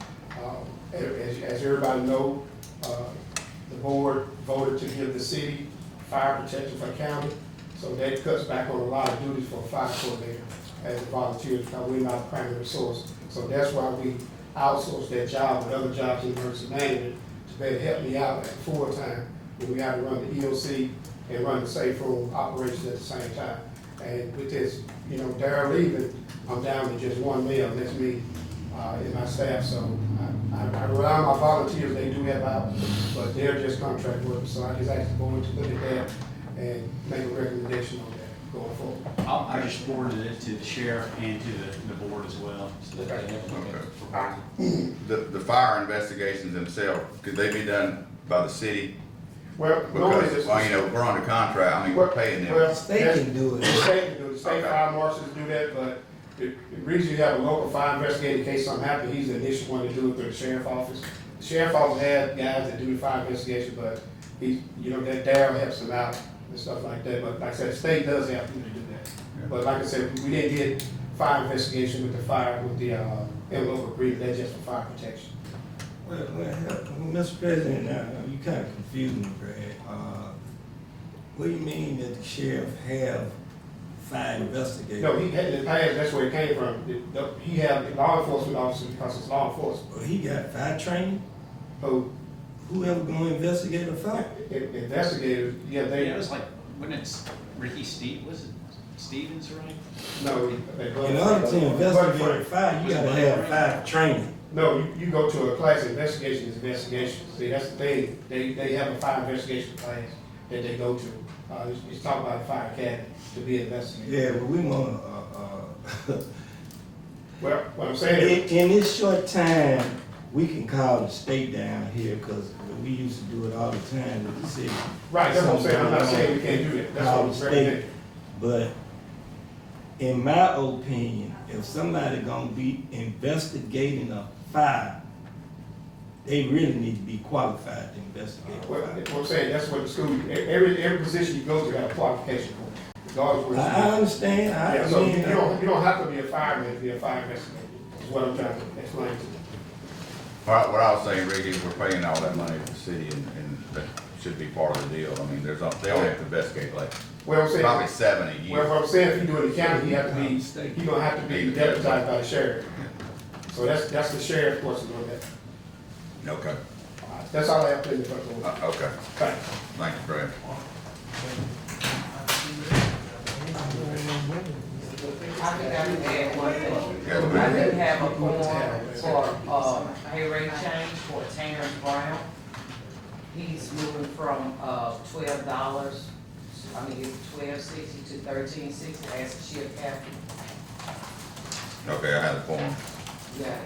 As everybody knows, the board voted to give the city fire protection for county, so that cuts back on a lot of duties for a fire coordinator as a volunteer because we're not the primary source. So that's why we outsource that job with other jobs in emergency management to be able to help me out at full time when we have to run the EOC and run the safe room operations at the same time. And with this, Darryl leaving, I'm down to just one male, that's me, in my staff, so I rely on my volunteers, they do have out, but they're just contract workers, so I just asked the board to look at that and make a recommendation on that going forward. I just forwarded it to the sheriff and to the board as well, so that they have a look at the proposal. The fire investigations themselves, could they be done by the city? Well, normally Because, we're under contract, we're paying them. Well, The state can do it. The state can do it, the state Okay. fire marshals do that, but the reason you have a local fire investigator in case something happens, he's the initial one to do it through the sheriff's office. The sheriff's office had guys that do the fire investigation, but that Darryl helps them out and stuff like that, but like I said, the state does have to do that. Yeah. But like I said, we didn't get fire investigation with the interlocal agreement, that's just for fire protection. Well, Mr. President, now, you kind of confused me, Brad. What do you mean that the sheriff have fire investigators? No, he had in the past, that's where it came from. He had law enforcement officers because it's law enforcement. Well, he got fire training? So, Whoever gonna investigate a fire? investigators, yeah, Yeah, it was like, wasn't it Ricky Stevens, right? no. In order to investigate a fire, you gotta have fire training. No, you go to a class, investigation is investigation. See, that's the thing, they have a fire investigation class that they go to. It's talking about a fire academy to be an investigator. Yeah, but we wanna, Well, what I'm saying, in this short time, we can call the state down here, cause we used to do it all the time with the city. right, that's what I'm saying, I'm not saying we can't do that, that's Call what the I'm state. recommending. But in my opinion, if somebody gonna be investigating a fire, they really need to be qualified to investigate a What fire. I'm saying, that's what the school, every position you go to have a qualification for, regardless where I you go. understand, Yeah, so I mean, you don't have to be a fireman to be a fire investigator, is what I'm trying to explain to you. What I was saying, Ricky, is we're paying all that money to the city and that should be part of the deal. I mean, they only have to investigate like Well, I'm saying. probably 7 a year. Well, what I'm saying, if you do it in the county, you have to be, you gonna have to be deputized by the sheriff. So that's the sheriff portion of that. Okay, That's all I have to say about the okay. Thanks. Thank you, Brad. I think I can add one thing. Yeah, I did have a form for, pay rate change for a town Terrence Brown. He's moving from, $12, $12.60 to $13.60 as a shift captain. Okay, I have the form. Yeah.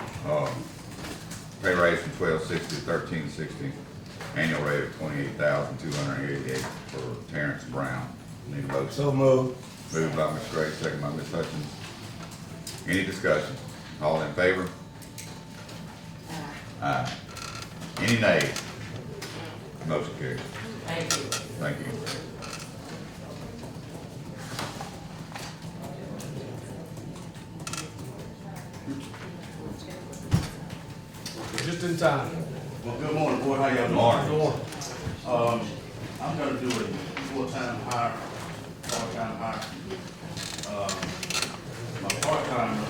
Pay raise from 1260 to 1360. Annual rate of 28,288 for Terrence Brown. Need a motion? So moved. Moved by Ms. Gray, second by Ms. Hutchins. Any discussion? All in favor? Aye. Any nays? Motion carries. Thank you. Thank you. Just in time. Well, good morning, board. How y'all doing? Morning. I'm gonna do a full-time hire, part-time hire. My part-timer,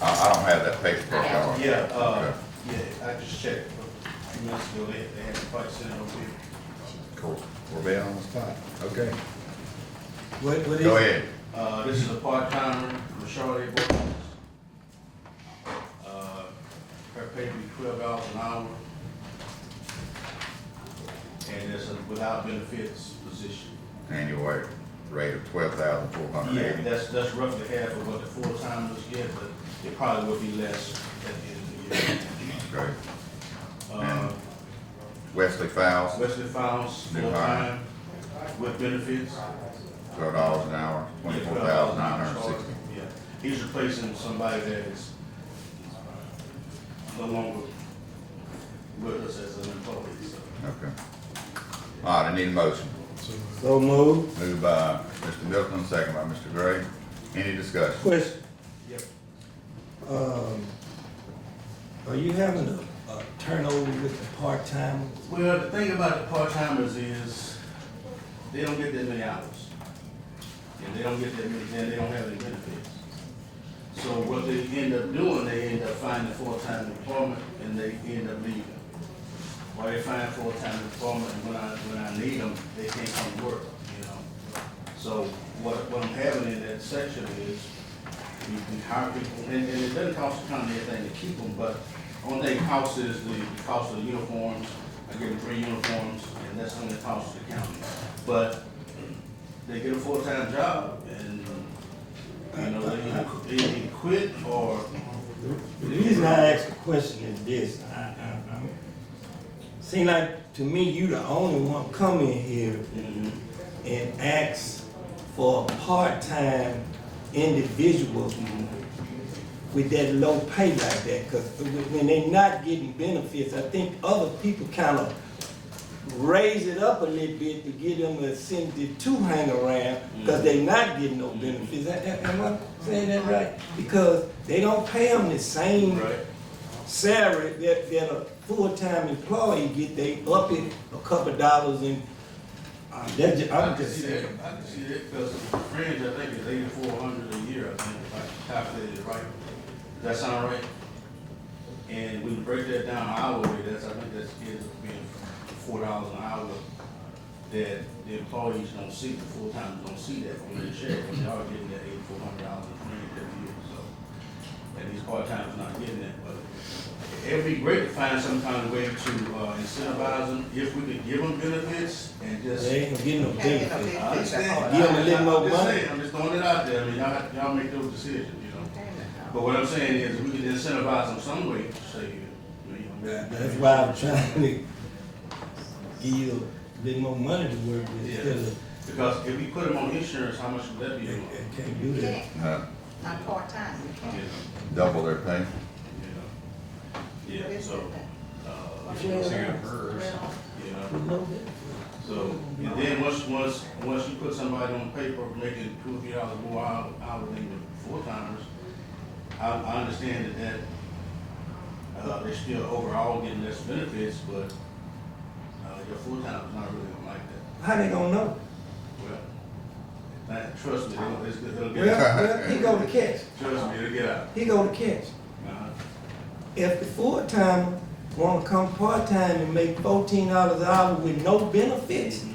I don't have that paperwork. y'all. yeah, yeah, I just checked a few minutes ago, they had the price sent over here. Cool. We're being on the spot. Okay. What is Go it? ahead. This is a part-timer, the Charlotte Boys. Her pay will be $12 an hour. And it's a without benefits position. Annual rate of 12,480. Yeah, that's roughly half of what the full-timers get, but it probably will be less at the end of the year. Great. Wesley Fowles, Wesley Fowles, New full-time, with benefits. $12 an hour, 24,960. Yeah, he's replacing somebody that is no longer with us as an employee, so. Okay. All right, I need a motion. So moved. Moved by Mr. Middleton, second by Mr. Gray. Any discussion? Question. Yep. Are you having a turnover with the part-timers? Well, the thing about the part-timers is, they don't get that many hours. And they don't get that many, then they don't have any benefits. So what they end up doing, they end up finding full-time employment and they end up leaving. While they find full-time employment, and when I need them, they can't come to work, you know. So what I'm having in that section is, we hire people, and it doesn't cost the county anything to keep them, but only thing cost is the cost of the uniforms. I give them 3 uniforms, and that's only cost to the county. But they get a full-time job, and, you know, they either quit or. The reason I ask the question is this. Seem like to me you the only one come in here and ask for a part-time individual with that low pay like that. Because when they're not getting benefits, I think other people kind of raise it up a little bit to get them a incentive to hang around because they're not getting no benefits. Am I saying that right? Because they don't pay them the same salary that a full-time employee get. They up it a couple of dollars and I can see that because fringe, I think, is $8,400 a year, I think, if I calculated it right. Does that sound right? And when you break that down hourly, I think that's ends up being $4 an hour that the employees don't see, the full-timers don't see that when they check, when they are getting that $8,400 in fringe every year, so. And these part-timers not getting that, but it'd be great to find some kind of way to incentivize them, if we could give them benefits and just. they ain't getting no benefits. I understand. Give them a little more I'm just money. saying, I'm just throwing it out there, I mean, y'all make those decisions, you know. But what I'm saying is, we can incentivize them some way, say, you know. That's why I'm trying to give you a little more money to work with instead of. Because if we put them on insurance, how much would that be? They can't do that. Not part-time. Double their pay. Yeah, so, If you consider it hers. you know. So, and then once you put somebody on paper making $2 or $3 more hour than the full-timers, I understand that they're still overall getting less benefits, but your full-timer's not really gonna like that. How they gonna know? Well, trust me, it'll get Well, out. he go to catch. Trust me, it'll get out. He go to catch. If the full-timer wanna come part-time and make $14 an hour with no benefits,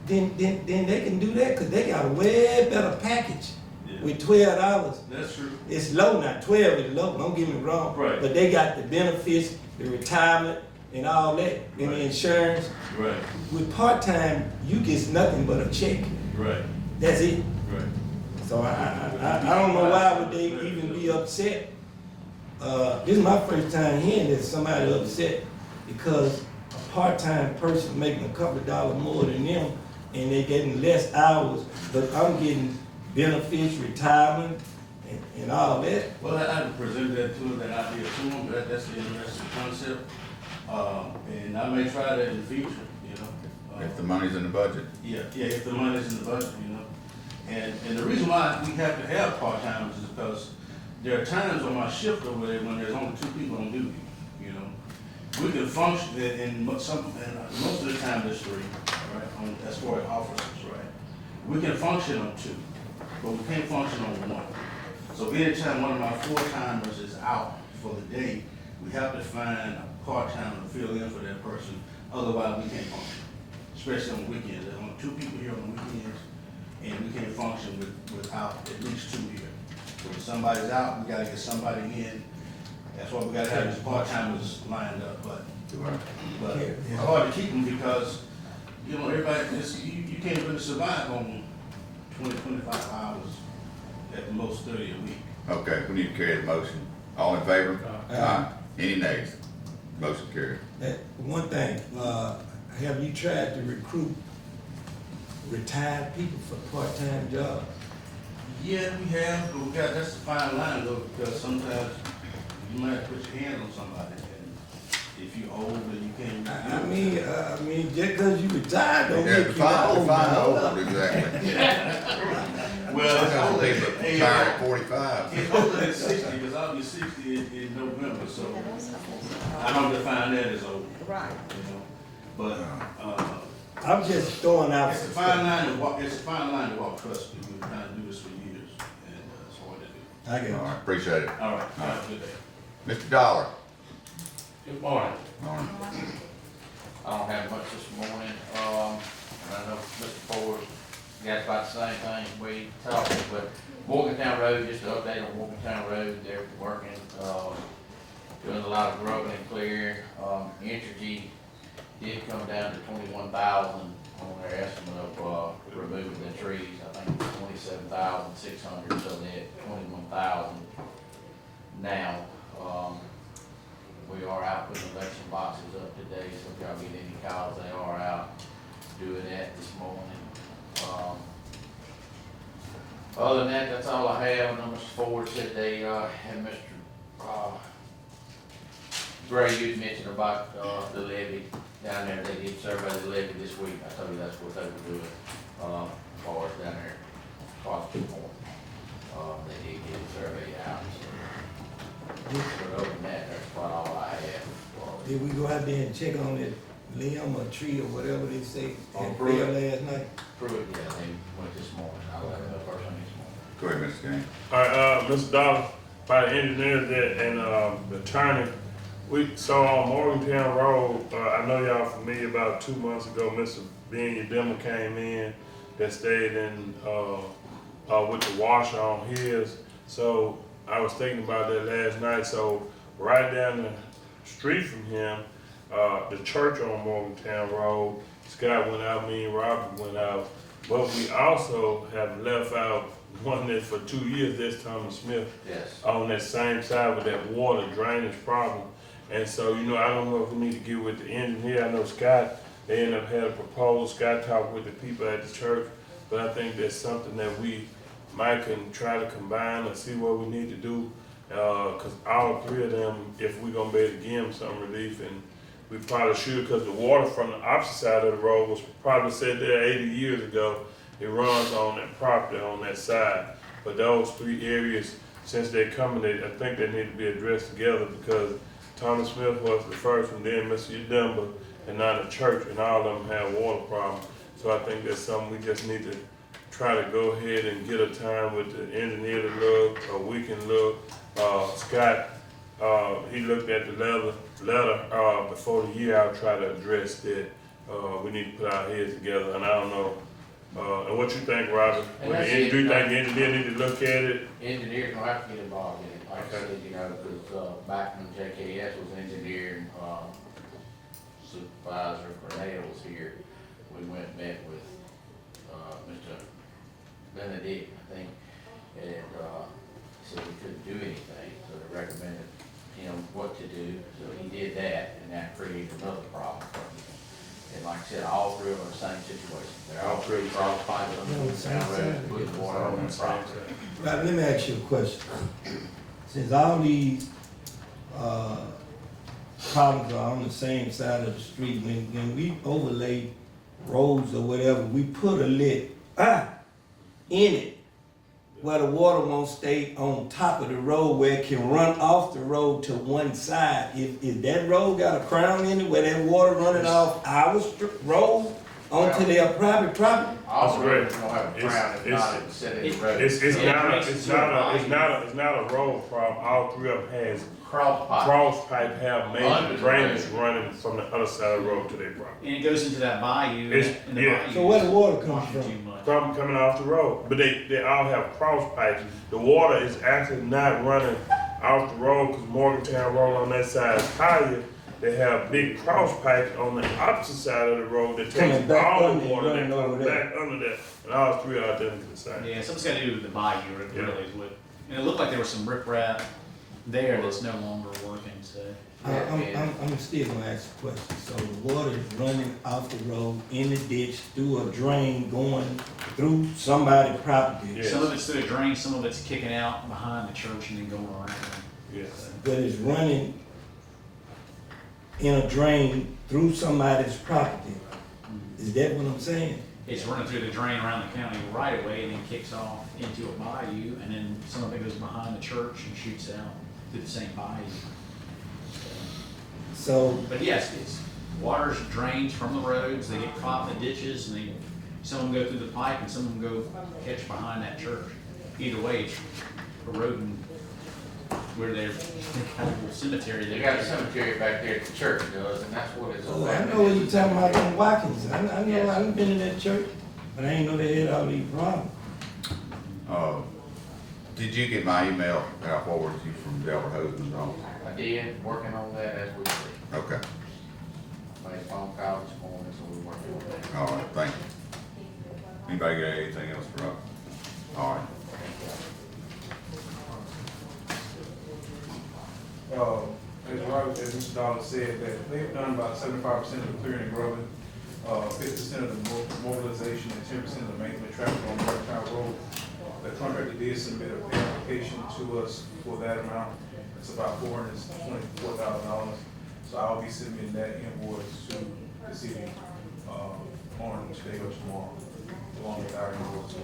then they can do that, cause they got a way better package with $12. That's true. It's low now, 12 is low, don't get me wrong. Right. But they got the benefits the retirement and all that, and the insurance. Right, With part-time, you get nothing but a check. right, That's it. right. So I don't know why would they even be upset. This is my first time hearing that somebody upset because a part-time person making a couple of dollars more than them and they getting less hours, but I'm getting benefits, retirement, and all that. Well, I haven't presented that to them, that idea to them, but that's the interesting concept. And I may try that in the future, you know. If the money's in the budget. Yeah, if the money's in the budget, you know. And the reason why we have to have part-timers is because there are times on my shift over there when there's only 2 people on duty, you know. We can function, and most of the time there's 3, right, as far as officers, right? We can function on 2, but we can't function on 1. So anytime one of my full-timers is out for the day, we have to find a part-timer to fill in for that person, otherwise we can't function, especially on weekends. There's only 2 people here on the weekends, and we can't function without at least 2 here. So if somebody's out, we gotta get somebody in. That's why we gotta have these part-timers lined up, but it's hard to keep them because, you know, everybody, you can't really survive on 20-25 hours, at the most 30 a week. Okay, we need to carry the motion. All in favor? Aye. Any nays? Motion carried. One thing, have you tried to recruit retired people for part-time jobs? Yeah, we have, but that's the fine line though, because sometimes you might put your hand on somebody, and if you're old and you can't. I mean, just because you retired don't Yeah, make you define old. old, exactly. Well, it's older, Retired at 45. it's older than 60, because I'll be 60 in November, so I don't define that as old. Right. You know, but, I'm just throwing out. it's a fine line to walk, trust me, we've been trying to do this for years, and it's hard to do. I get All it. right, appreciate it. All right, have a good day. Mr. Dollar. Good morning. Morning. I don't have much this morning. I know Mr. Ford got about the same thing we talked, but Morgantown Road, just to update on Morgantown Road, they're working, doing a lot of grubbing and clearing. Entergy did come down to 21,000 on their estimate of, removing the trees. I think it was 27,600, so they're at 21,000 now. We are out putting election boxes up today, so if y'all get any calls, they are out doing that this morning. Other than that, that's all I have. I know Mr. Ford said they, and Mr. Gray, you mentioned about, the levy down there. They did survey the levy this week. I told you that's what they were doing, as far as down there, across the point. They did get a survey out, so. But other than that, that's about all I have. Did we go out there and check on that limb or tree or whatever they say On at Pruitt? prayer last night? Pruitt, yeah, they went this morning. I left the first thing this morning. Go ahead, Mr. Gaines. All right, Mr. Dollar, by the engineers that, and, the attorney, we saw on Morgantown Road, I know y'all familiar, about 2 months ago, Mr. Ben Yedema came in that stayed in, with the washer on his. So I was thinking about that last night. So right down the street from him, the church on Morgantown Road, Scott went out, me and Robert went out. But we also have left out one that for 2 years, that's Thomas Smith. Yes. On that same side with that water drainage problem. And so, you know, I don't know if we need to get with the engineer. I know Scott, they ended up having a proposal. Scott talked with the people at the church. But I think that's something that we might can try to combine and see what we need to do. Cause all 3 of them, if we're gonna be able to give them some relief, and we probably should, cause the water from the opposite side of the road was probably set there 80 years ago. It runs on that property on that side. But those 3 areas, since they're coming, I think they need to be addressed together, because Thomas Smith was the first one, then Mr. Yedema, and now the church, and all of them have water problems. So I think that's something we just need to try to go ahead and get a time with the engineer to look, or we can look. Scott, he looked at the letter before the year. I'll try to address that. We need to put our heads together, and I don't know. And what you think, Robert? And Do that's you it, think the engineer need to look at it? Engineers don't have to get involved in it. Like I said, you know, because back when JKS was engineering, Supervisor Cornell was here, we went and met with, Mr. Benedict, I think, and, said we couldn't do anything, so they recommended him what to do, so he did that, and that created another problem. And like I said, all three of them are the same situation, they're all three cross pipes on the town road, putting water on the property. Right, let me ask you a question. Since all these, problems are on the same side of the street, when we overlay roads or whatever, we put a lid, in it, where the water won't stay on top of the road, where it can run off the road to one side. If that road got a crown in it, where that water running off our road onto their private property? All roads gonna have a crown, if not, it's set in the road. It's not a road problem. All three of them has Cross pipe. cross pipe have Under major the drainage road. running from the other side of the road to their property. And it goes into that bayou, It's- and the yeah. bayou. So where the water comes Too from? much. Coming off the road, but they all have cross pipes. The water is actually not running off the road because Morgantown Road on that side is higher. They have big cross pipes on the opposite side of the road that Coming takes back all the under, water that running over comes there. back under there, and all three are identical the same. Yeah, something's got to do with the bayou, Yeah. really is what, and it looked like there was some riprap there that's no longer working, so. I'm still gonna ask a question. So the water is running off the road in the ditch through a drain going through somebody's property. Yes. Some of it's through a drain, some of it's kicking out behind the church and then going around. Yes. But it's running in a drain through somebody's property. Is that what I'm saying? It's running through the drain around the county right away and then kicks off into a bayou, and then some of it goes behind the church and shoots out through the same bayou. So, But yes, it's water's drains from the roads, they get caught in the ditches, and some of them go through the pipe and some of them go catch behind that church. Either way, it's eroding where they're kind of a cemetery They there. got a cemetery back there at the church does, and that's what it's all oh, about. I know what you're talking about in Watkins. I know, Yes. I haven't been in that church, but I ain't know they had all these problems. Did you get my email that I forwarded you from Delbert Hosman's office? I did, working on that as we speak. Okay, Made a phone call this morning, so we're working on that. all right, thank you. Anybody got anything else for us? All right. As Robert, as Mr. Dollar said, that they've done about 75% of the clearing and grubbing, 50% of the mobilization, and 10% of the maintenance traffic on Morgantown Road. The contractor did submit an application to us for that amount. It's about $424,000. So I'll be submitting that invoice to the city on today or tomorrow, along with our invoice.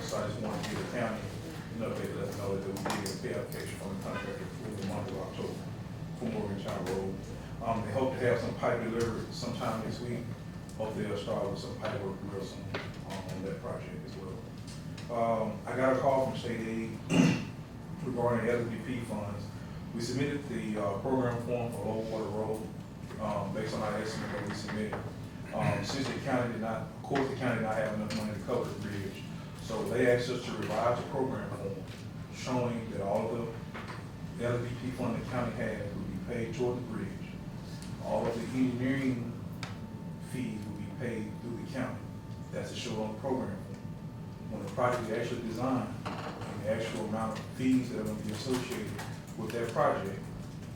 So I just want to give the county an update, let them know that we did a pay application from the contractor for the month of October for Morgantown Road. They hope to have some pipe delivered sometime this week. Hopefully they'll start with some pipe work real soon on that project as well. I got a call from State Aid regarding LWP funds. We submitted the program form for Low Water Road based on our estimate that we submitted. Since the county did not, of course, the county did not have enough money to cover the bridge, so they asked us to revise the program form, showing that all of the LWP fund the county had would be paid toward the bridge. All of the engineering fees would be paid through the county. That's to show on the program form. When the project is actually designed, and the actual amount of fees that are going to be associated with that project,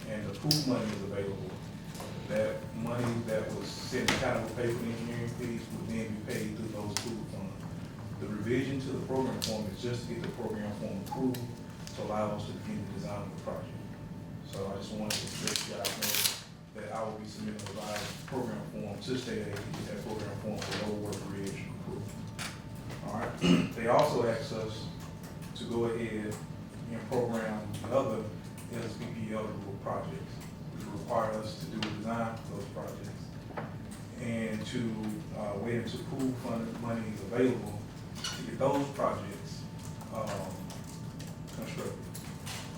and the pool money is available, that money that was sent to county will pay for the engineering fees would then be paid through those pool funds. The revision to the program form is just to get the program form approved to allow us to begin the design of the project. So I just wanted to let you guys know that I will be submitting a revised program form to State Aid to get that program form for Low Water Bridge approved. All right. They also asked us to go ahead and program the other LSPP eligible projects, which require us to do a design for those projects and to wait until pool fund money is available to get those projects constructed.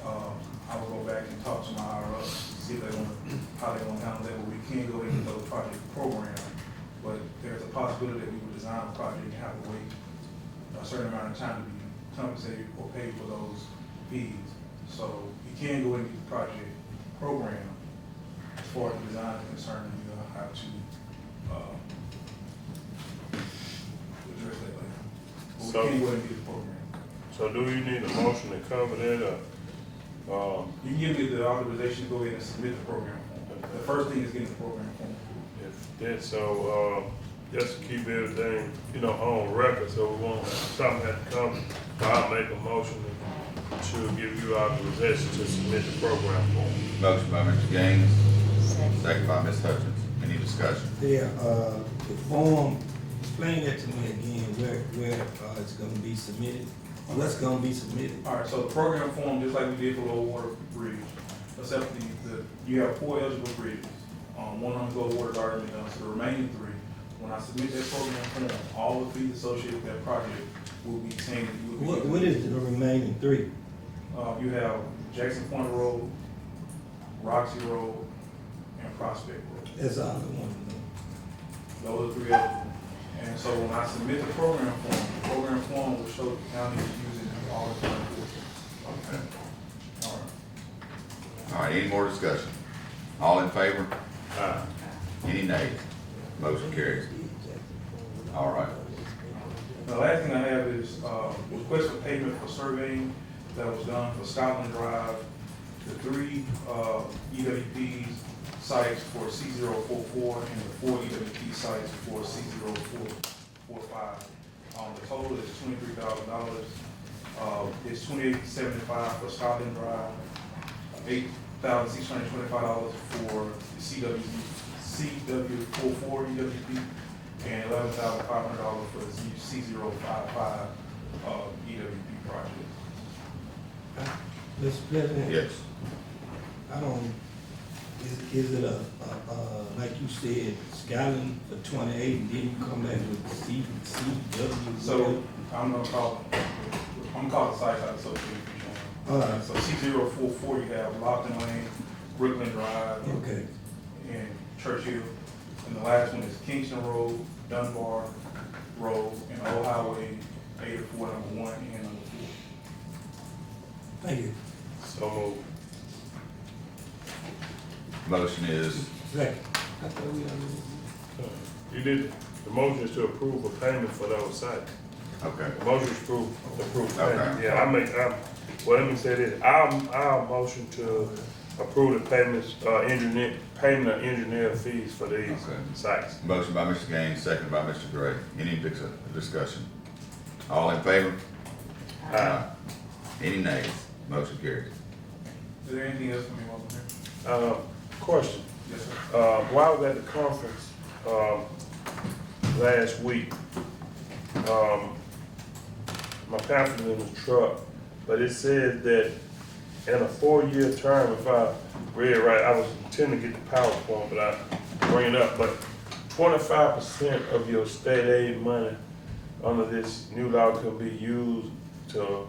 I will go back and talk to my IRS, see if they want, how they want to handle that, but we can go ahead and get those projects programmed. But there's a possibility that we would design a project and have to wait a certain amount of time to be compensated or paid for those fees. So you can go into the project program as far as the design is concerned, you know, how to, address that later. But we So- can go ahead and get the program. So do you need a motion to cover that, or, You can give me the authorization to go ahead and submit the program form. The first thing is getting the program form. if that's so, just to keep everything, you know, on record, so we won't, something that comes, I'll make a motion to give you authorization to submit the program form. Motion by Mr. Gaines, second by Ms. Hutchins. Any discussion? Yeah, the form, explain that to me again, where, it's gonna be submitted, what's gonna be submitted? All right, so the program form, just like we did for low water bridge, except you have 4 eligible bridges. One of them low water's already been done, so the remaining 3, when I submit that program form, all the fees associated with that project will be seen. What is the remaining 3? You have Jackson Point Road, Roxy Road, and Prospect Road. That's all I want to know. Those are 3 eligible. And so when I submit the program form will show the county is using all the funds. Okay. All right. All right, any more discussion? All in favor? Aye. Any nays? Motion carries. All right. The last thing I have is, request for payment for surveying that was done for Scotland Drive, the 3, EWP sites for C044 and the 4 EWP sites for C045. The total is $23,000. It's $2,875 for Scotland Drive, $8,625 for the CW44 EWP, and $11,500 for the C055 EWP project. Mr. President? Yes. I don't, is it like you said, Scotland for 28, and then you come back with CW? So I'm gonna call the sites out associated. So C044, you have Lockton Lane, Brooklyn Drive, Okay. and Churchill. And the last one is Kingston Road, Dunbar Road, and Old Highway 84, number 1 and number 4. Thank you. So moved. Motion is, Second. I thought we already. You did, the motion is to approve a payment for those sites. okay. The motion is approve payment. Okay. Yeah, well, let me say this, I'll motion to approve the payments, payment of engineer fees for these Okay. sites. Motion by Mr. Gaines, second by Mr. Gray. Any discussion? All in favor? Aye. Any nays? Motion carries. Is there anything else for me while I'm here? Question. Yes, sir. While I was at the conference, last week, my pamphlet in the truck, but it said that in a 4-year term, if I read it right, I was intending to get the PowerPoint, but I bring it up, but 25% of your state aid money under this new law can be used to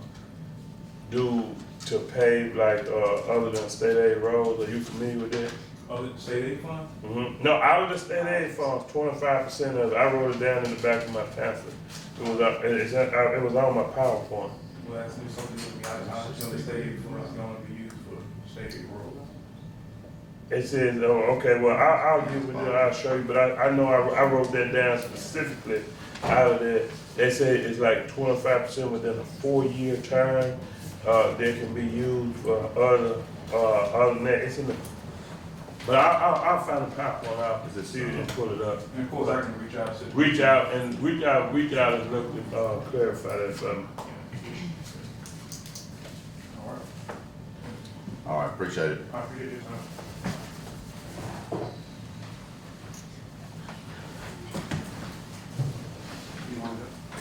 pave like, other than state aid roads. Are you familiar with that? Oh, the state aid fund? Mm-hmm. No, out of the state aid funds, 25% of it, I wrote it down in the back of my pamphlet. It was on my PowerPoint. Well, that's something with me. I assume the state aid fund is going to be used for state aid roads. It says, oh, okay, well, I'll give it, I'll show you, but I know I wrote that down specifically out of that. They say it's like 25% within a 4-year term, that can be used for other than that. It's in the, but I'll find the PowerPoint out to see it and pull it up. And of course, I can reach out to. Reach out and look to, clarify that for me. All right. All right, appreciate it. I appreciate your time.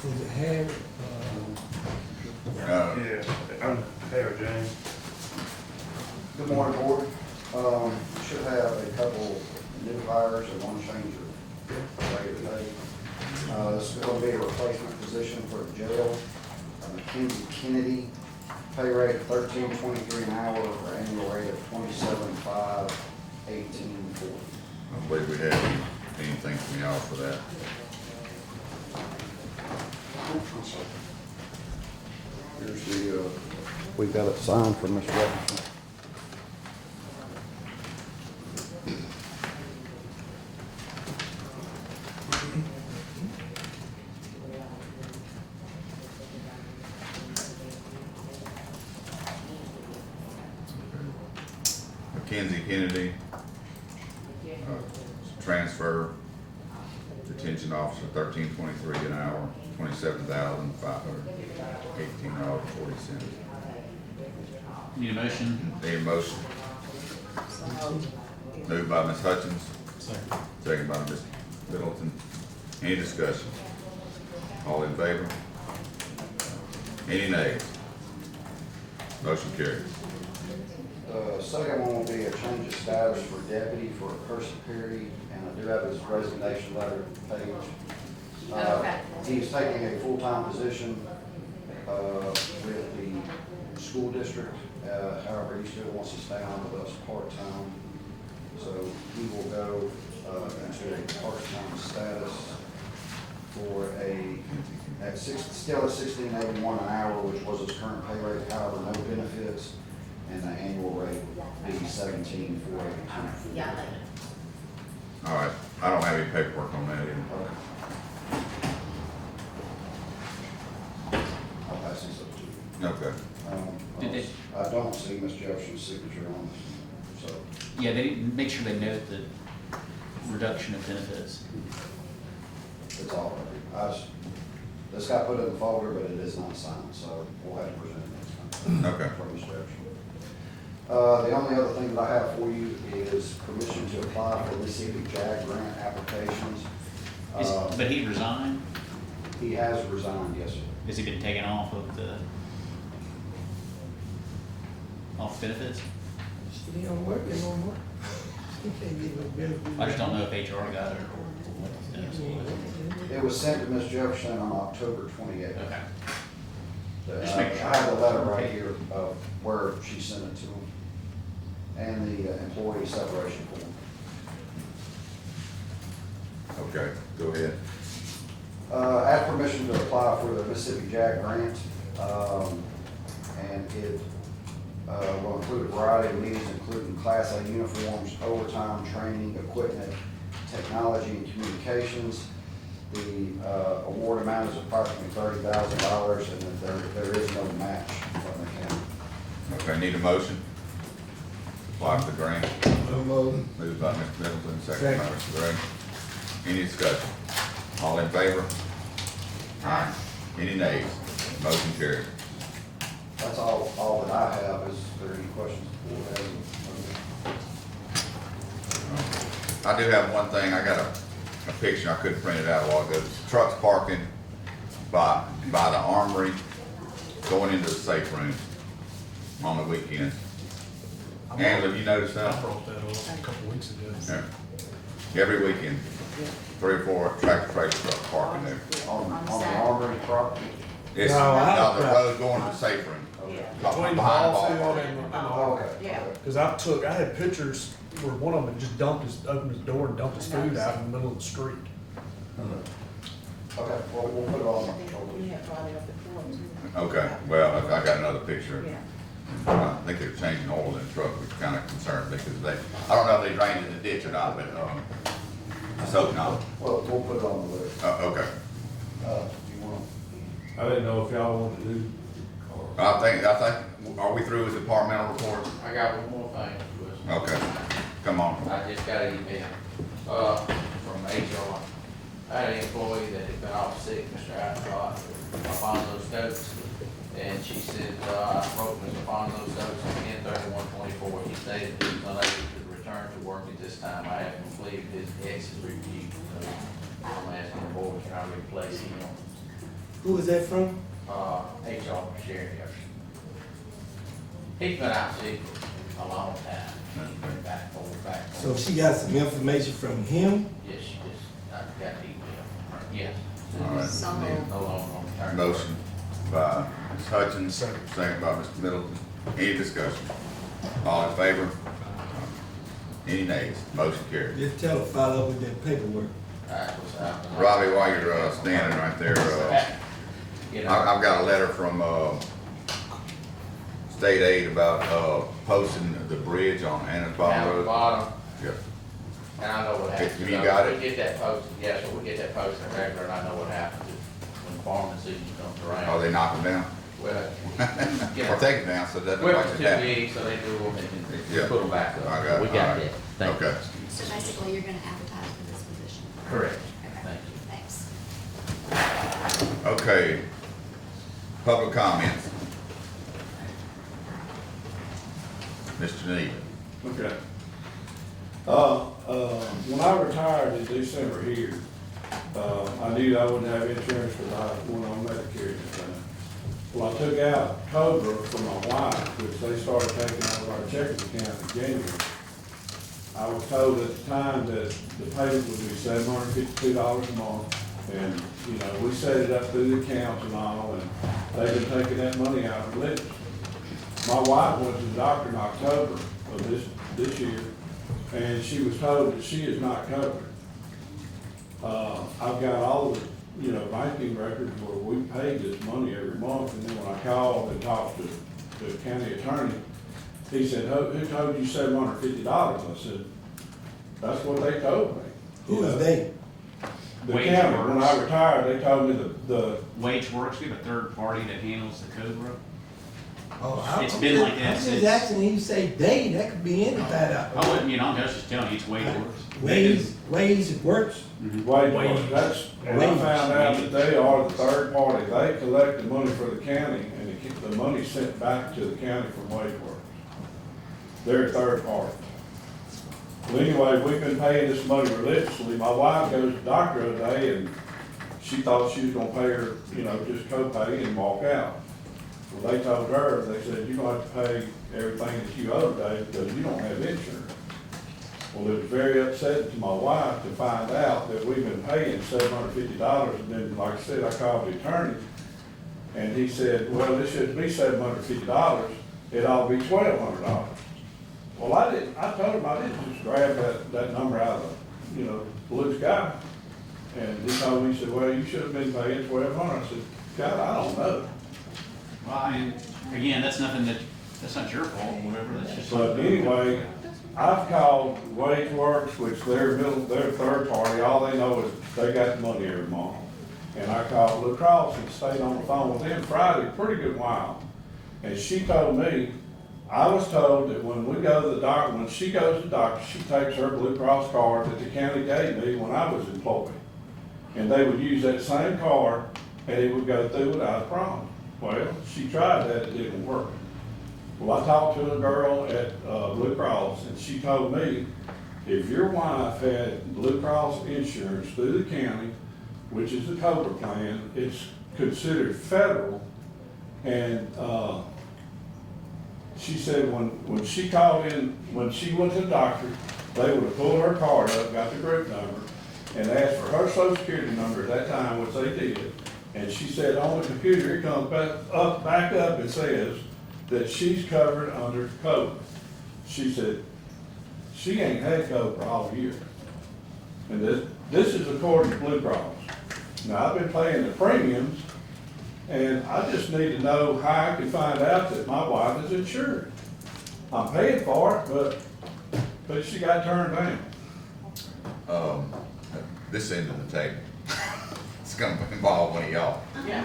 Is it Harry? Yeah, I'm Harry James. Good morning, board. You should have a couple new hires and one changer later today. This is going to be a replacement position for the jail. Mackenzie Kennedy, pay rate of $13.23 an hour for annual rate of $27,518.40. I believe we have anything from y'all for that. Here's the we got it signed from Ms. Jefferson. Mackenzie Kennedy, transfer, detention officer, $13.23 an hour, $27,518.40. Need a motion? Need a motion. Moved by Ms. Hutchins. Second by Ms. Middleton. Any discussion? All in favor? Any nays? Motion carries. Second one will be a change of status for deputy for Kirsten Perry, and I do have his resignation letter page. Okay. He's taking a full-time position with the school district. However, he still wants to stay on with us part-time. So he will go into a part-time status for still at $16.81 an hour, which was his current pay rate, however, no benefits. And the annual rate would be $17,482. Yeah. All right, I don't have any paperwork on that either. I'll pass these up to you. Okay. Did they- I don't see Ms. Jefferson's signature on this, so. Yeah, they didn't make sure they note the reduction of benefits. It's all right. This got put in the folder, but it is not signed, so we'll have to present it next time. Okay. For Ms. Jefferson. The only other thing that I have for you is permission to apply for Mississippi JAG grant applications. But he resigned? He has resigned, yes, sir. Has he been taken off of benefits? He don't work no more. He can't get no benefits. I just don't know if HR got it or what the status was. It was sent to Ms. Jefferson on October 28th. Okay. I Just making sure. have the letter right here of where she sent it to him, and the employee separation form. Okay, go ahead. I have permission to apply for the Mississippi JAG grant, and it will include a variety of needs, including Class A uniforms, overtime, training, equipment, technology, and communications. The award amount is approximately $30,000, and there is no match from the county. Okay, need a motion? Apply for the grant. Moved by Mr. Middleton, second by Mr. Gray. Any discussion? All in favor? Aye. Any nays? Motion carried. That's all that I have. Is there any questions the board has? I do have one thing. I got a picture. I couldn't print it out a while ago. Trucks parking by the armory going into the safe room on the weekend. Angela, you noticed that? I brought that up a couple weeks ago. Yeah. Every weekend, 3 or 4 tractor trailer trucks parking there. On the armory property? It's No, down the road going to the safe room. Between the Behind ball the field ballpark. and the Okay. Yeah. Because I had pictures where one of them had just opened his door and dumped his food out in the middle of the street. Okay, well, we'll put it on. Okay, well, I got another picture. I think they're changing oil in the truck, which kind of concerned me because I don't know if they drained in the ditch or not, but, I hope not. Well, we'll put it on the list. Okay. You want? I didn't know if y'all wanted to do. I think, are we through with departmental reports? I got one more thing, Chris. Okay, come on. I just got an email, from HR. I had an employee that had been off sick, Mr. Alfonso Stokes, and she said, I spoke to Mr. Alfonso Stokes on 10/31/24. He stated he was unable to return to work at this time. I have completed his exit review, so I'm asking the board to try to replace him. Who is that from? HR Sheriff. He's been out sick for a long time. Back. So she got some information from him? Yes, she just, I got the email. Yes. All right. So- Need No longer on a term. motion by Ms. Hutchins, second by Mr. Middleton. Any discussion? All in favor? Any nays? Motion carried. Just tell her to follow up with that paperwork. Robbie, while you're standing right there, You know, I've got a letter from state aid about, posting the bridge on Anna's Bottom Down the Road? bottom, Yeah. and I know what happens. You got it? We get that posted, yes, sir, we get that posted regular, and I know what happens when farming season comes around. Oh, they knock them down? Well, Or take them down, so it doesn't look like equipment's it too happened. big, so they do them and Yeah. put them back up. I got it. We got All right. that. Thank you. Okay. So basically, you're gonna advertise for this position? Correct. Okay, Thank you. thanks. Okay. Public comments. Mr. Neal. Okay. When I retired in December here, I knew I wouldn't have insurance because I went on Medicare at the time. Well, I took out Cobra for my wife, which they started taking out of our checking account in January. I was told at the time that the payment would be $752 a month. And, you know, we set it up through the accounts and all, and they've been taking that money out of religious. My wife went to the doctor in October of this year, and she was told that she is not covered. I've got all the, you know, banking records where we paid this money every month, and then when I called and talked to the county attorney, he said, who told you $750? I said, that's what they told me. Who is they? The Wage county, Works. when I retired, they told me the Wage Works, we have a third party that handles the Cobra. Oh, It's been like that I'm just since- asking, you say they, that could be anybody out I wouldn't, I was just telling you, it's Wage Works. Ways works. Wage Works, that's, and I found out that they are the third party. They collect the money for the county, and they keep the money sent back to the county from Wage Works. They're a third party. Well, anyway, we've been paying this money religiously. My wife goes to the doctor the other day, and she thought she was gonna pay her, you know, just copay and walk out. Well, they told her, they said, you're gonna have to pay everything that you owe today because you don't have insurance. Well, it was very upsetting to my wife to find out that we've been paying $750, and then, like I said, I called the attorney, and he said, well, this shouldn't be $750, it ought to be $1,200. Well, I told him I didn't just grab that number out of, you know, blue sky. And he told me, he said, well, you should have been paying $1,200. I said, God, I don't know. Well, I mean, again, that's nothing that's not your fault, whatever, that's just. But anyway, I've called Wage Works, which they're a third party, all they know is they got the money every month. And I called Blue Cross and stayed on the phone with them Friday, a pretty good while. And she told me, I was told that when we go to the doctor, when she goes to the doctor, she takes her Blue Cross card that the county gave me when I was employed. And they would use that same card and it would go through without a problem. Well, she tried that, it didn't work. Well, I talked to a girl at Blue Cross, and she told me, if your wife had Blue Cross insurance through the county, which is the Cobra plan, it's considered federal. And she said when she called in, when she went to the doctor, they would have pulled her card up, got the group number, and asked for her social security number at that time, which they did. And she said on the computer, it comes back up and says that she's covered under Cobra. She said, she ain't had Cobra all year. And this is according to Blue Cross. Now, I've been paying the premiums, and I just need to know how I can find out that my wife is insured. I'm paying for it, but she got turned down. This end of the table. It's gonna involve one of y'all. Yeah.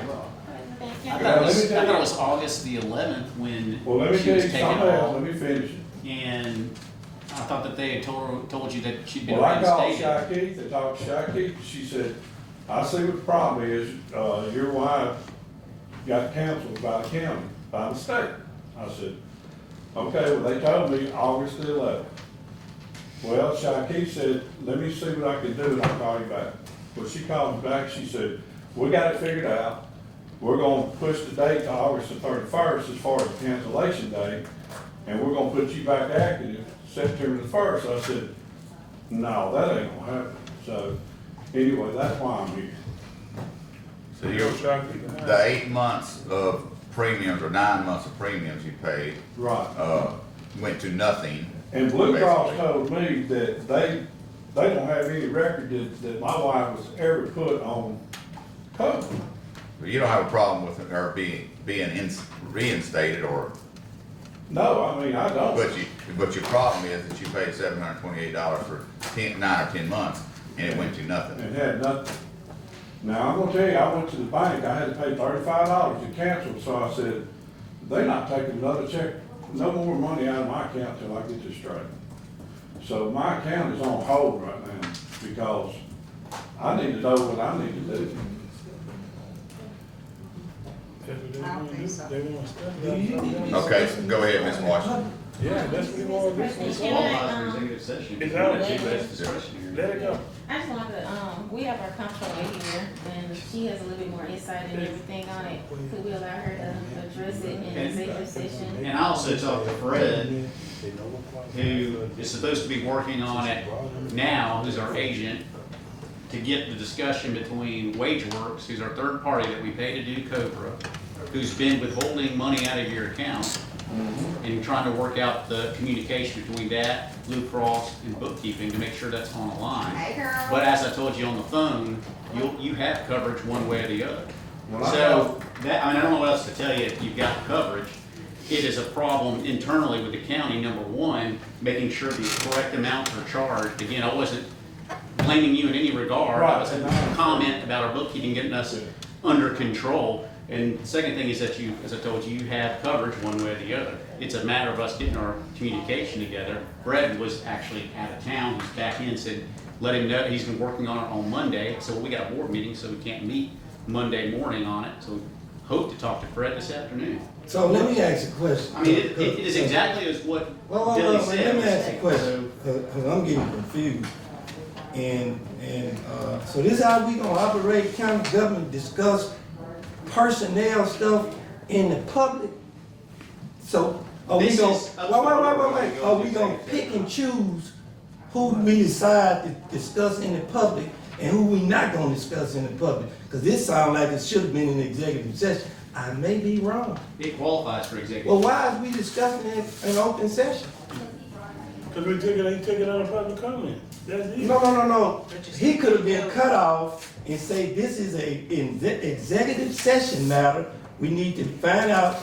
I thought it was August the 11th when Well, let me she tell was you taken something else, off. let me finish it. And I thought that they had told you that she'd been Well, I called reinstated. Shy Keith, I talked to Shy Keith, she said, I see what the problem is, your wife got canceled by the county, by the state. I said, okay, well, they told me August the 11th. Well, Shy Keith said, let me see what I can do and I'll call you back. Well, she called me back, she said, we got it figured out. We're gonna push the date to August the 31st as far as the cancellation date, and we're gonna put you back active September the 1st. I said, no, that ain't gonna happen. So, anyway, that's why I'm here. So the 8 months of premiums or 9 months of premiums you paid. Right. Went to nothing. And Blue basically. Cross told me that they don't have any record that my wife was ever put on Cobra. You don't have a problem with her being reinstated or No, I mean, I don't. But your problem is that you paid $728 for 9 or 10 months, and it went to nothing. It had nothing. Now, I'm gonna tell you, I went to the bank, I had to pay $35 to cancel, so I said, they're not taking another check, no more money out of my account till I get this straight. So my account is on hold right now, because I need to know what I need to do. Okay, go ahead, Ms. Washington. Yeah, that's what he wanted to do. Executive session. It's out. Discretionary. Let it go. I just wanted to, we have our comptroller here, and she has a little bit more insight and everything on it. Could we allow her to address it in executive session? And I also talked to Fred, who is supposed to be working on it now, who's our agent, to get the discussion between WageWorks, who's our third party that we pay to do Cobra, who's been withholding money out of your account, and trying to work out the communication between that, Blue Cross, and bookkeeping to make sure that's on the line. Hey, girl. But as I told you on the phone, you have coverage one way or the other. Well, I So, that, I mean, I don't know what else to tell you if you've got coverage. It is a problem internally with the county, number one, making sure the correct amounts are charged. Again, I wasn't blaming you in any regard. I was a comment about our bookkeeping getting us under control. And the second thing is that you, as I told you, you have coverage one way or the other. It's a matter of us getting our communication together. Brett was actually out of town, he's back in, said, let him know, he's been working on it on Monday. So we got a board meeting, so we can't meet Monday morning on it. So we hope to talk to Fred this afternoon. So let me ask you a question. I mean, it is exactly as what Well, Billy said. let me ask you a question, because I'm getting confused. So this is how we gonna operate county government, discuss personnel stuff in the public? So are we This gonna, is- wait, are we gonna pick and choose who we decide to discuss in the public and who we not gonna discuss in the public? Because this sounds like it should have been an executive session. I may be wrong. It qualifies for executive. Well, why is we discussing it in open session? Cause we took it out of public comment. That's it. No. He could have been cut off and say, this is executive session matter. We need to find out,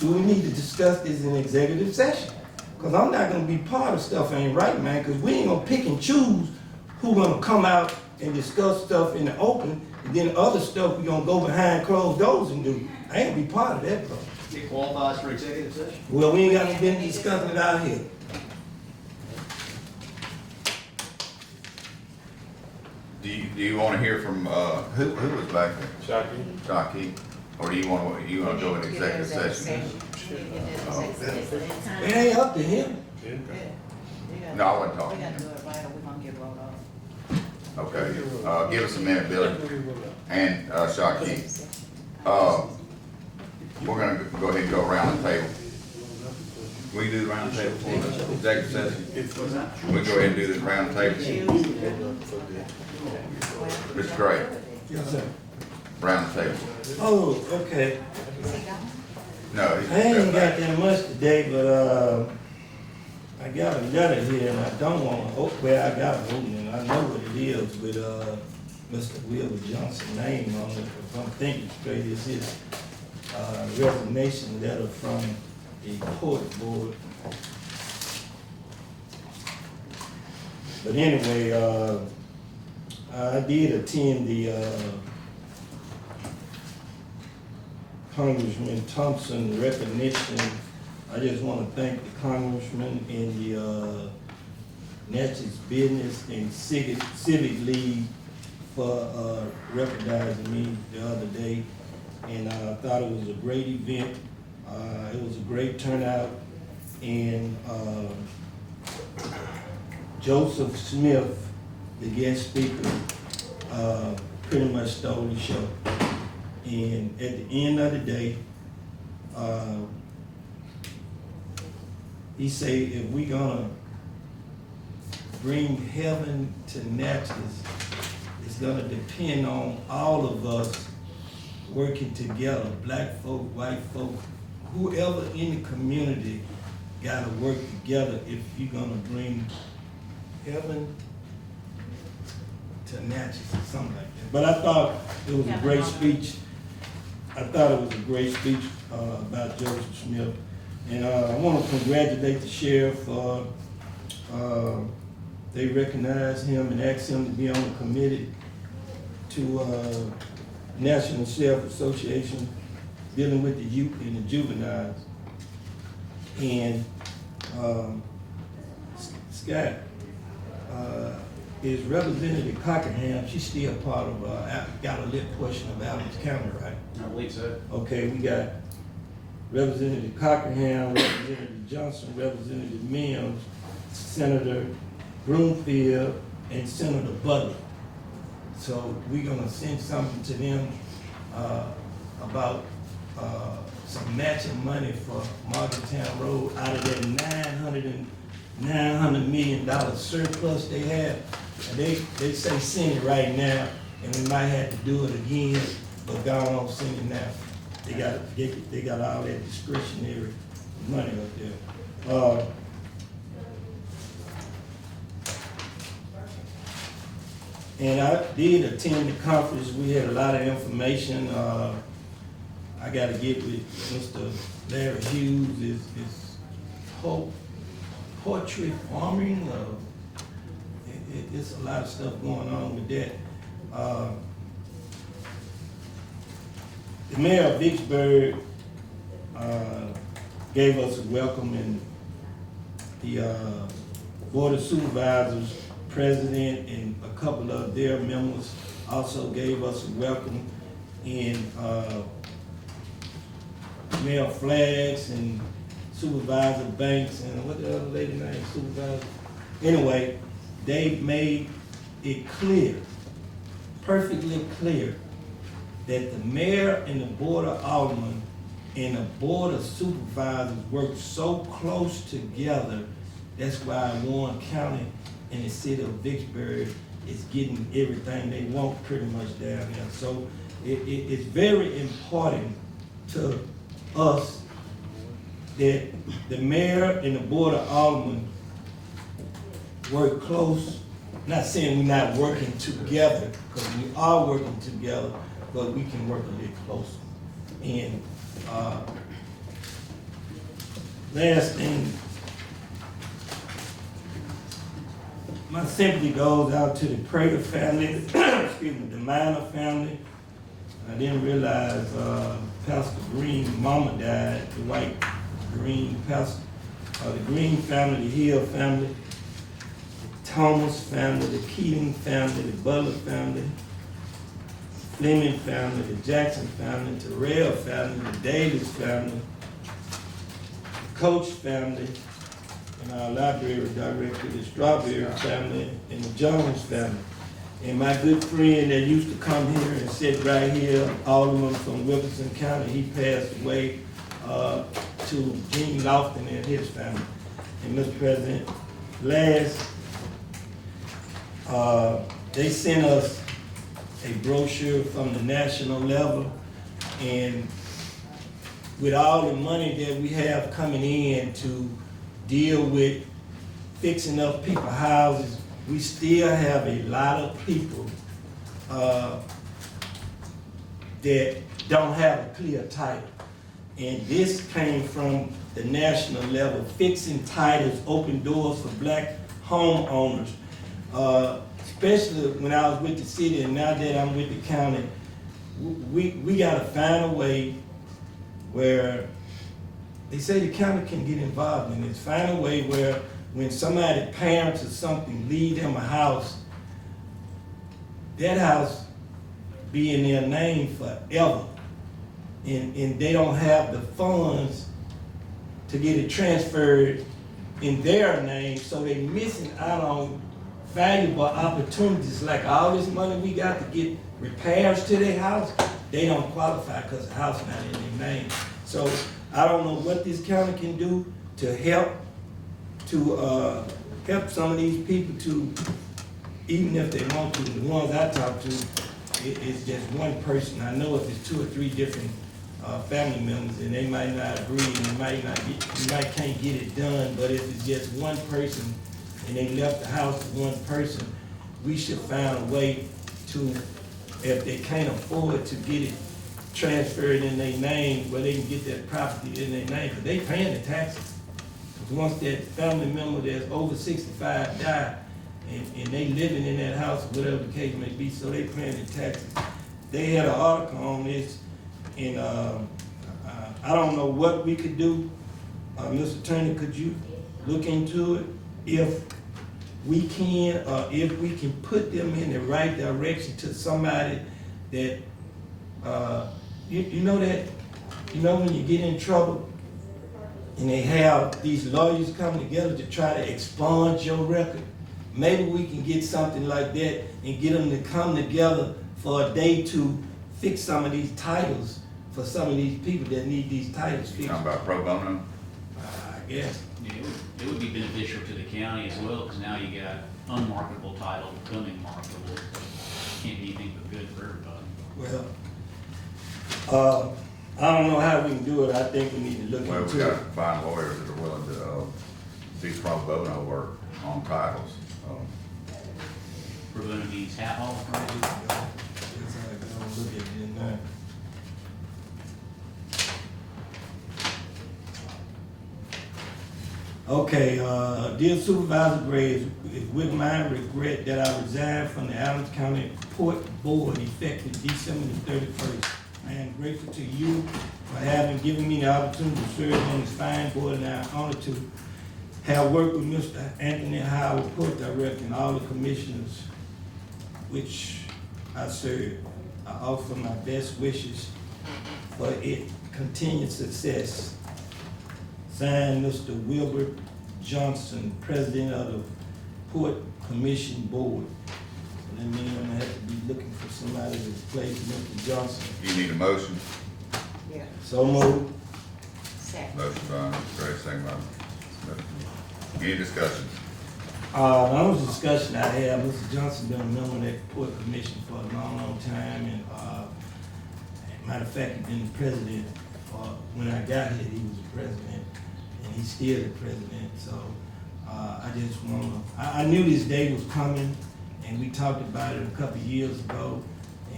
do we need to discuss this in executive session? Cause I'm not gonna be part of stuff ain't right, man, cause we ain't gonna pick and choose who gonna come out and discuss stuff in the open, and then other stuff we gonna go behind closed doors and do. I ain't gonna be part of that, bro. It qualifies for executive session. Well, we ain't got no business discussing it out here. Do you want to hear from, who was back there? Shockey. Or do you want to go in executive session? It ain't up to him. No, I wasn't talking. Okay, give us a minute, Billy. And, Shockey. We're gonna go ahead and go around the table. We do the round table for the executive session? We go ahead and do the round table. Mr. Gray, Yes, sir. round the table. Oh, okay. No. I ain't got that much today, but, I got a letter here and I don't want to, well, I got a and I know what it is with, Mr. Wilbur Johnson's name on it. If I'm thinking straight, it's his, resignation letter from the court board. But anyway, I did attend the, Congressman Thompson recognition. I just want to thank the congressman and the Natchez Business and Civic League for recognizing me the other day. And I thought it was a great event. It was a great turnout. And Joseph Smith, the guest speaker, pretty much stole the show. And at the end of the day, he said, if we gonna bring heaven to Natchez, it's gonna depend on all of us working together, black folk, white folk, whoever in the community gotta work together if you're gonna bring heaven to Natchez or something like that. But I thought it was a great speech. I thought it was a great speech about Joseph Smith. And I want to congratulate the sheriff. They recognized him and asked him to be on the committee to National Sheriff Association dealing with the youth and the juveniles. And Scott, is Representative Cockerham, she's still part of, got a little portion of Adams County, right? I believe so. Okay, we got Representative Cockerham, Representative Johnson, Representative Mills, Senator Broomfield, and Senator Butler. So we're gonna send something to them about some matching money for Morgantown Road out of that $900 million surplus they have. And they say send it right now, and we might have to do it again, but God won't send it now. They got all that discretionary money up there. And I did attend the conference. We had a lot of information. I got to get with Mr. Larry Hughes. Is poetry farming. It's a lot of stuff going on with that. The mayor of Vicksburg gave us a welcome, and the Board of Supervisors president and a couple of their members also gave us a welcome, and Mayor Flags and Supervisor Banks and what the other lady name, Supervisor? Anyway, they made it clear, perfectly clear, that the mayor and the Board of Aldermen and the Board of Supervisors work so close together. That's why Warren County and the city of Vicksburg is getting everything they want pretty much down there. So it's very important to us that the mayor and the Board of Aldermen work close. Not saying we're not working together, because we are working together, but we can work a little closer. And last thing, my sympathy goes out to the Prater family, excuse me, the Minor family. I didn't realize Pastor Green's mama died, the white Green pastor. The Green family, the Hill family, the Thomas family, the Keating family, the Butler family, Fleming family, the Jackson family, the Terrell family, the Davis family, the Coach family, and our library director, the Strawberry family, and the Jones family. And my good friend that used to come here and sit right here, Alderman from Wilkinson County, he passed away to Gene Lofton and his family. And Mr. President, they sent us a brochure from the national level, and with all the money that we have coming in to deal with fixing up people's houses, we still have a lot of people that don't have a clear title. And this came from the national level, fixing titles, open doors for black homeowners. Especially when I was with the city and now that I'm with the county, we gotta find a way where they say the county can get involved in this. Find a way where when somebody, parents or something, leave them a house, that house be in their name forever. And they don't have the funds to get it transferred in their name, so they're missing out on valuable opportunities. Like all this money we got to get repairs to their house, they don't qualify because the house not in their name. So I don't know what this county can do to help some of these people to, even if they want to, the ones I talk to, it's just one person. I know if it's 2 or 3 different family members and they might not agree and you might can't get it done, but if it's just one person and they left the house to one person, we should find a way to, if they can't afford to get it transfer it in their name, where they can get that property in their name, because they paying the taxes. 'Cause once that family member that's over 65 die, and they living in that house, whatever the case may be, so they paying the taxes. They had an article on this, and, I don't know what we could do. Mr. Attorney, could you look into it? If we can, if we can put them in the right direction to somebody that, you know that, you know when you get in trouble and they have these lawyers come together to try to expunge your record, maybe we can get something like that and get them to come together for a day to fix some of these titles for some of these people that need these titles fixed. Talking about pro bono? I guess. Yeah, it would be beneficial to the county as well, because now you got unmarketable title becoming marketable. Can't be anything but good for everybody. Well, I don't know how we can do it. I think we need to look Well, we into gotta it. find lawyers that are willing to, do pro bono work on titles. Pro bono means hat haul, right? It's like, I don't look at it in there. Okay, dear Supervisor Graves, it's with my regret that I resigned from the Adams County Port Board effective December the 31st. I am grateful to you for having given me the opportunity to serve on this fine board, and I am honored to have worked with Mr. Anthony Howard, Port Director, and all the commissioners which I serve. I offer my best wishes for its continued success. Signed, Mr. Wilbur Johnson, President of the Port Commission Board. So that means I'm gonna have to be looking for somebody to replace Mr. Johnson. You need a motion? Yeah. So moved. Second. Motion by Mr. Gray, second by Mr. Smith. Any discussion? The only discussion I have, Mr. Johnson been a member of that Port Commission for a long, long time, and, matter of fact, he been the president, when I got here, he was the president, and he's still the president, so, I just wanna, I knew this day was coming, and we talked about it a couple of years ago,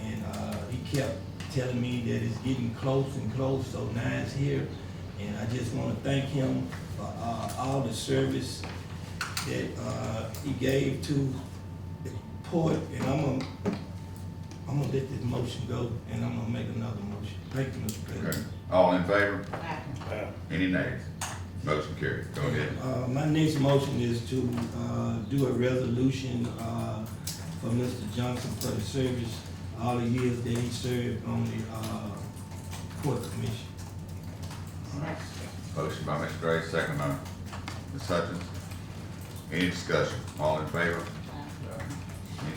and, he kept telling me that it's getting close and close, so now it's here, and I just wanna thank him for, all the service that, he gave to the port, and I'm gonna let this motion go, and I'm gonna make another motion. Thank you, Mr. President. Okay. All in favor? Aye. Any nays? Motion carried. Go ahead. My next motion is to, do a resolution, for Mr. Johnson for the service, all the years that he served on the, Port Commission. Motion by Mr. Gray, second by Ms. Hutchins. Any discussion? All in favor?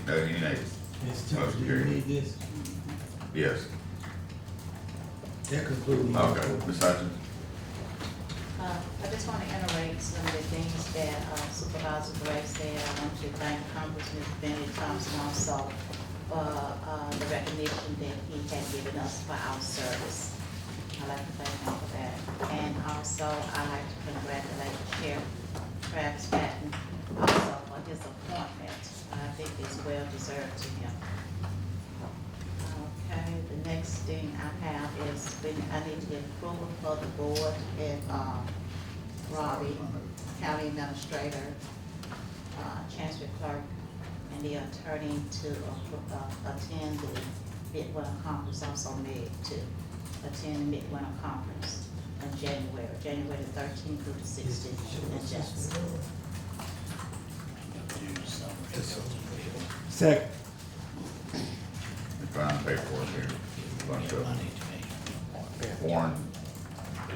Any nays? Ms. Johnson, Motion do you carried. need this? Yes. That concludes my Okay, report. Ms. Hutchins? I just want to iterate some of the things that Supervisor Gray said. I want to thank Congressman Benny Thompson also for the recognition that he had given us for our service. I'd like to thank him for that. And also, I'd like to congratulate Sheriff Travis Patton also for his appointment. I think it's well deserved to him. Okay, the next thing I have is I need the approval for the board and Robbie, County Administrator, Chancery Clerk, and the attorney to attend the Midwinter Conference, also Meg to attend the Midwinter Conference in January the 13th through the 16th in Jackson. Second. We find paperwork here. Bunch of Warren.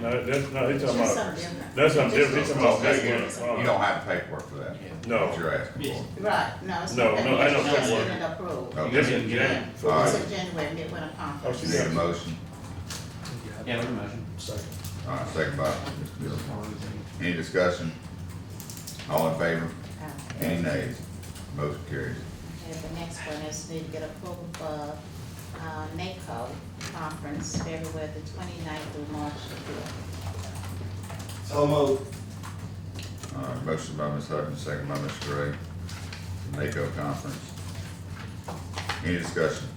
No, that's, no, he's talking Just about, something different. that's something different, he's talking about That's Midwinter. what- You don't have paperwork for that. No. What you're asking for. Right, no, it's No, not. no, I don't It's think been we're- approved. Okay. This is January. All right. It's in January, Midwinter Conference. You need a motion? Yeah, with a motion. All right, second by Mr. Bill. Any discussion? All in favor? Any nays? Motion carries. And the next one is need to get approval for NACO conference, February the 29th through March the 5th. So moved. All right, motion by Ms. Hutchins, second by Mr. Gray. NACO conference. Any discussion?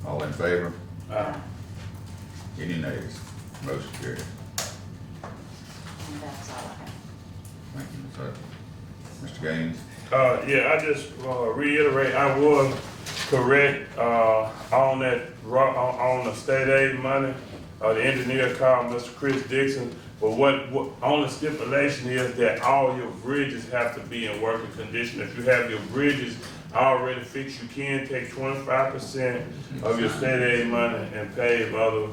All in favor? Aye. Any nays? Motion carries. And that's all I have. Thank you, Ms. Hutchins. Mr. Gaines? Yeah, I just reiterate, I was correct, on that, on the state aid money. The engineer called Mr. Chris Dixon, but what only stipulation is that all your bridges have to be in working condition. If you have your bridges already fixed, you can take 25% of your state aid money and pave other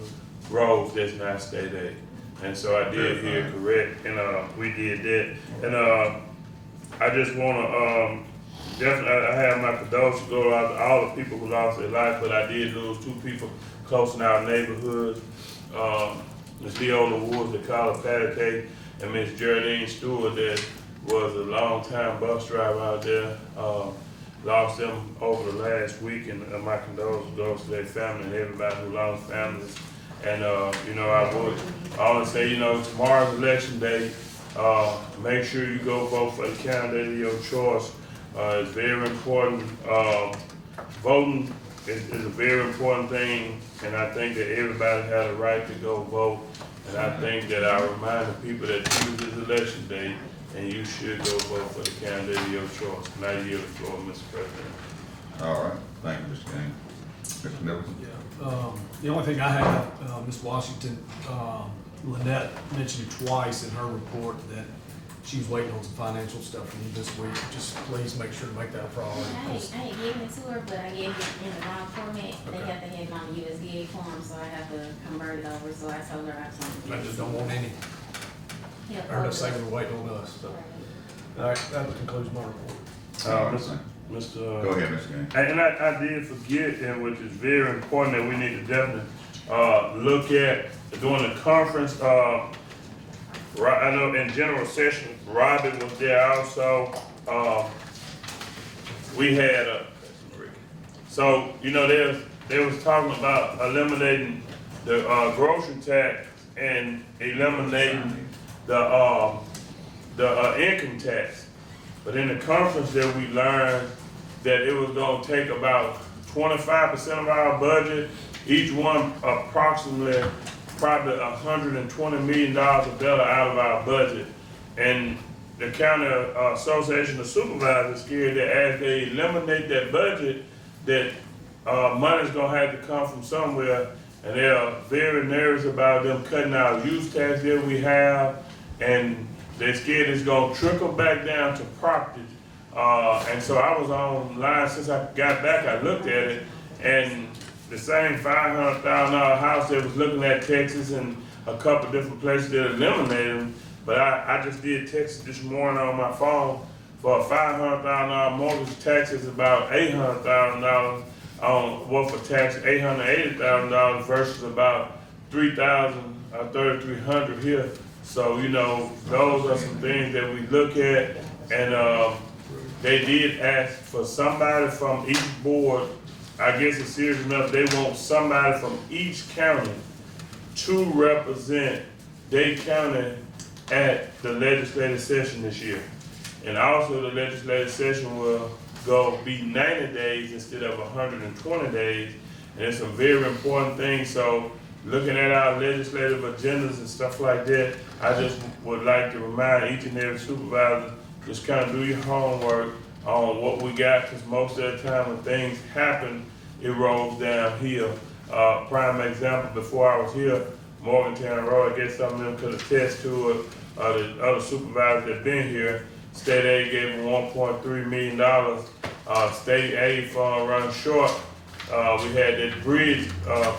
roads that's not state aid. And so I did hear correct, and we did that. And I just wanna definitely, I have my condolences go out to all the people who lost their life, but I did lose 2 people close in our neighborhood. Ms. Leola Woods, that called Patty Kay, and Miss Geraldine Stewart, that was a long-time bus driver out there. Lost them over the last week, and my condolences goes to their family and everybody who lost families. And you know, I would say, you know, tomorrow's election day. Make sure you go vote for the candidate of your choice. It's very important. Voting is a very important thing, and I think that everybody has a right to go vote. And I think that I remind the people that choose this election day, and you should go vote for the candidate of your choice. And I yield the floor, Mr. President. All right, thank you, Mr. Gaines. Mr. Middleton? The only thing I have, Ms. Washington, Lynette mentioned twice in her report that she was waiting on some financial stuff from you this week. Just please make sure to make that a priority. I ain't giving it to her, but I gave it in the wrong format. They have to have it on the USDA form, so I have to convert it over, so I told her I was I just don't want any, or to say we're waiting on us, so. All right, that concludes my report. Mr. Go ahead, Mr. Gaines. And I did forget, and which is very important that we need to definitely look at during the conference. I know in general session, Robin was there also. We had so you know they was talking about eliminating the grocery tax and eliminating the income tax. But in the conference that we learned that it was gonna take about 25% of our budget, each one approximately probably $120 million better out of our budget. And the County Association of Supervisors scared that as they eliminate that budget, that money's gonna have to come from somewhere. And they are very nervous about them cutting our use tax that we have, and they're scared it's gonna trickle back down to property. And so I was online since I got back, I looked at it, and the same $500,000 house that was looking at Texas and a couple different places that eliminated them. But I just did Texas this morning on my phone. For a $500,000 mortgage, tax is about $800,000 on what for tax, $880,000 versus about $3,300 here. So, you know, those are some things that we look at, and they did ask for somebody from each board. I guess it's serious enough, they want somebody from each county to represent their county at the legislative session this year. And also the legislative session will be 90 days instead of 120 days. And it's a very important thing. So looking at our legislative agendas and stuff like that, I just would like to remind each and every supervisor, just kind of do your homework on what we got, because most of the time when things happen, it rolls downhill. Prime example, before I was here, Morgantown Road, I guess some of them could attest to it, the other supervisors that been here, state aid gave them $1.3 million, state aid fund run short. We had that bridge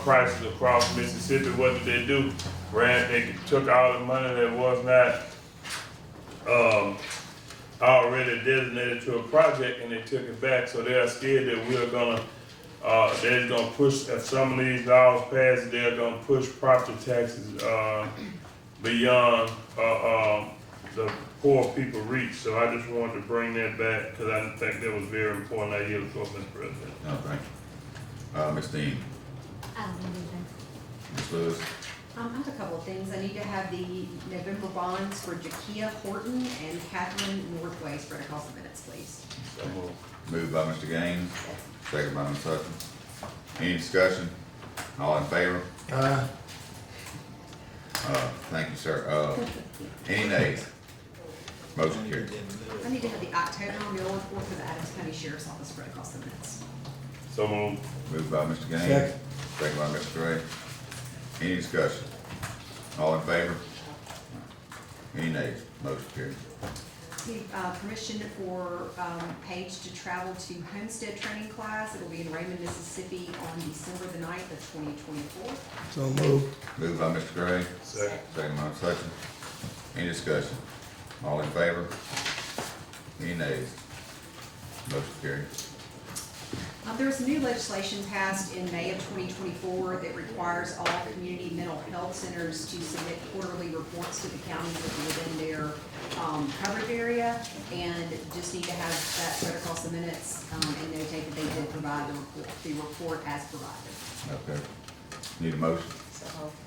crisis across Mississippi. What did they do? They took all the money that was not already designated to a project, and they took it back. So they are scared that they're gonna push, if some of these laws pass, they're gonna push property taxes beyond the poor people reach. So I just wanted to bring that back because I think that was very important. I yield the floor, Mr. President. No, thank you. Ms. Dean? I don't need anything. Ms. Lewis? I have a couple of things. I need to have the November bonds for Jakia Horton and Catherine Northway spread across the minutes, please. So moved by Mr. Gaines, second by Ms. Hutchins. Any discussion? All in favor? Aye. Thank you, sir. Any nays? Motion carries. I need to have the October renewal report for the Adams County Sheriff's Office spread across the minutes. So moved. Moved by Mr. Gaines. Second. Second by Mr. Gray. Any discussion? All in favor? Any nays? Motion carries. Need permission for Paige to travel to Homestead training class. It'll be in Raymond, Mississippi on December the 9th of 2024. So moved. Moved by Mr. Gray. Second. Second by Ms. Hutchins. Any discussion? All in favor? Any nays? Motion carries. There was some new legislation passed in May of 2024 that requires all community mental health centers to submit quarterly reports to the counties that are within their coverage area, and just need to have that spread across the minutes and notate that they did provide the report as provided. Okay. Need a motion?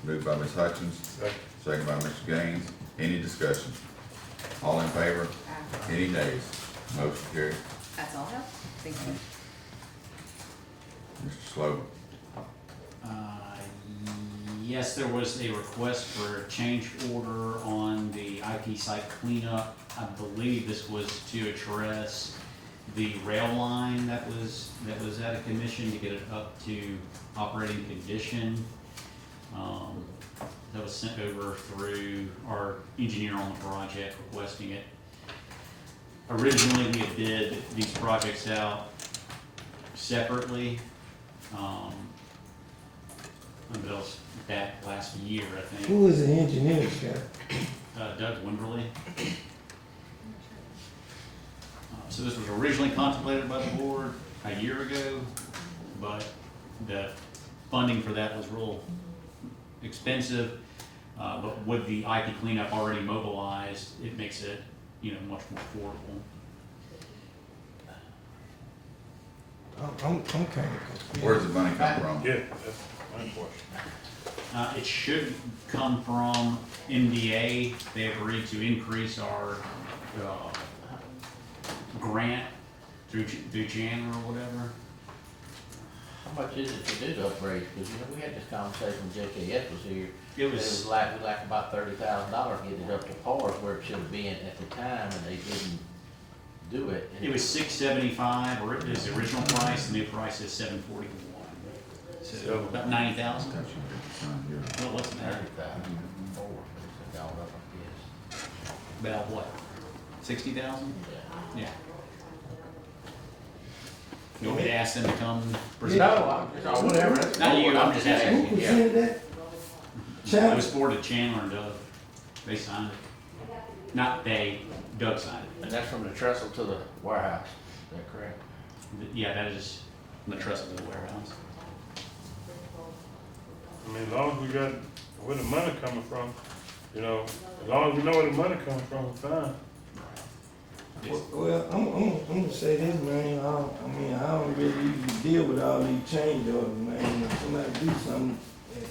Moved by Ms. Hutchins. Second. Second by Mr. Gaines. Any discussion? All in favor? Any nays? Motion carries. That's all I have. Thank you. Mr. Slover. Yes, there was a request for a change order on the IT site cleanup. I believe this was to address the rail line that was out of commission to get it up to operating condition. That was sent over through our engineer on the project requesting it. Originally, we had bid these projects out separately. But it was back last year, I think. Who is the engineer, Scott? Doug Wimberly. So this was originally contemplated by the board a year ago, but the funding for that was real expensive. But with the IP cleanup already mobilized, it makes it, much more affordable. I'm kind of confused. Where's the money come from? Yeah, that's my question. It should come from MDA. They agreed to increase our grant through Jan or whatever. How much is it to do the upgrades? Because, we had this conversation when JKS was here. It was we like about $30,000 to get it up to par where it should have been at the time, and they didn't do it. It was $675, or it was the original price. The new price is $741. So about 90,000. Well, what's that? 30,000 more. It's gone up, I guess. About what? 60,000? Yeah. You want me to ask them to come? present? No, whatever. That's Not you, I'm just asking. Who presented that? It was forwarded to Chandler and Doug. They signed it. Not they, Doug signed it. And that's from the trestle to the warehouse, is that correct? Yeah, that is the trestle to the warehouse. I mean, as long as we got where the money coming from, as long as we know where the money coming from, we're fine. Well, I'm gonna say this, man. I don't really usually deal with all these change orders, man. If somebody do something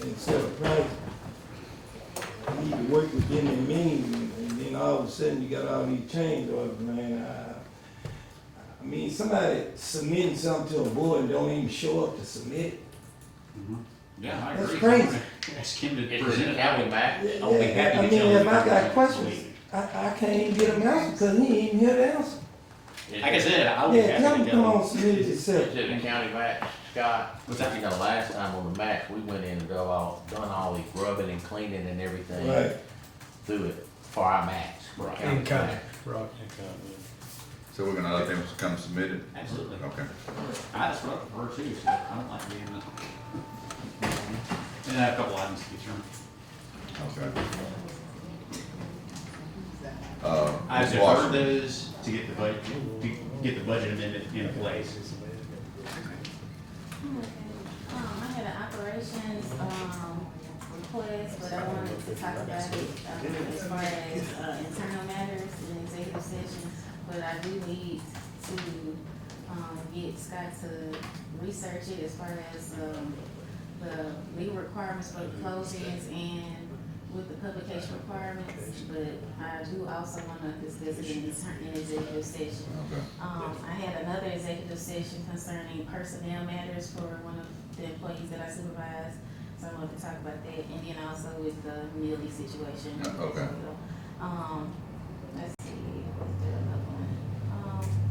and set a price, I need to work within the means, and then all of a sudden you got all these change orders, man. I mean, somebody submitting something to a board and don't even show up to submit it. Mm-hmm. Yeah, I That's agree. crazy. Ask him to Is present it it. county back? I'll be happy I to mean, tell if I got him. questions, I can't even get them answered because he ain't even here to answer. Like I said, I'll be Yeah, tell happy him to come tell on, him. submit it yourself. Is it a county match, Scott? What's that? Last time on the match, we went in and done all the grubbing and cleaning and everything. Right. Through it for our match. Right. In kind, right. So we're gonna let them come submit it? Absolutely. Okay. That's what I prefer too, so I don't like being the. And I have a couple items to get through. Okay. I Ms. deferred Washington. those to get the budget amendment in place. I had an operations, request, but I wanted to talk about it, as far as, internal matters in executive session. But I do need to, get Scott to research it as far as, the legal requirements for the closings and with the publication requirements. But I do also wanna discuss it in executive session. Okay. I had another executive session concerning personnel matters for one of the employees that I supervise. wanted to talk about that, and then also with the Millie situation. Okay. Let's see, what's the other one?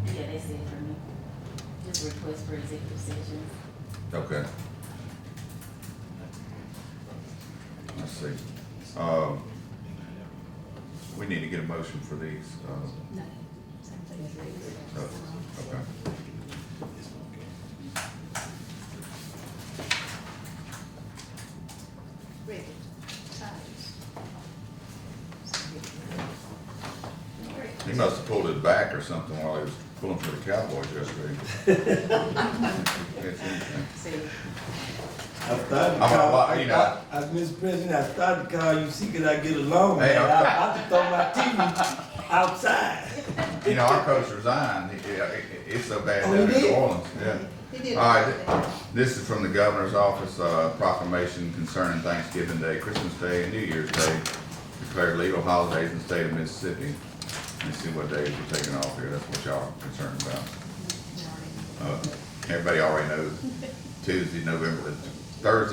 Yeah, that's it for me. Just request for executive session. Okay. Let's see. We need to get a motion for these. No, same thing as these. Oh, okay. Ribbon, ties. He must have pulled it back or something while he was pulling for the Cowboys yesterday. See, I started to I'm a call, lot, you know. Mr. President, I started to call you, see, could I get along? Hey, Man, I have to throw my TV outside. You know, our coach resigned. It's so bad Oh, down he in New did? Orleans. Yeah. he did. All right, this is from the governor's office, proclamation concerning Thanksgiving Day, Christmas Day, and New Year's Day. Declared legal holidays in the state of Mississippi. Let's see what days we're taking off here. That's what y'all are concerned about. Everybody already knows Thursday,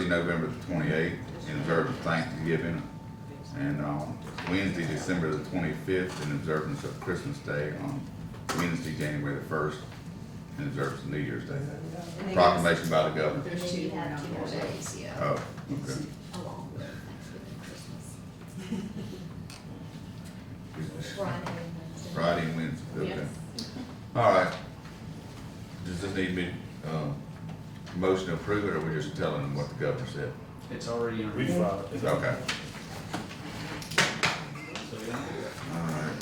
November the 28th, in observance of Thanksgiving. And Wednesday, December the 25th, in observance of Christmas Day. On Wednesday, January the 1st, in observance of New Year's Day. Proclamation by the governor. There's two more days, yeah. Oh, okay. Along with Thanksgiving and Christmas. Friday and Wednesday, okay. All right. Does this need to be, motion to approve it, or we just telling them what the governor said? It's already in. We filed. Okay. All right,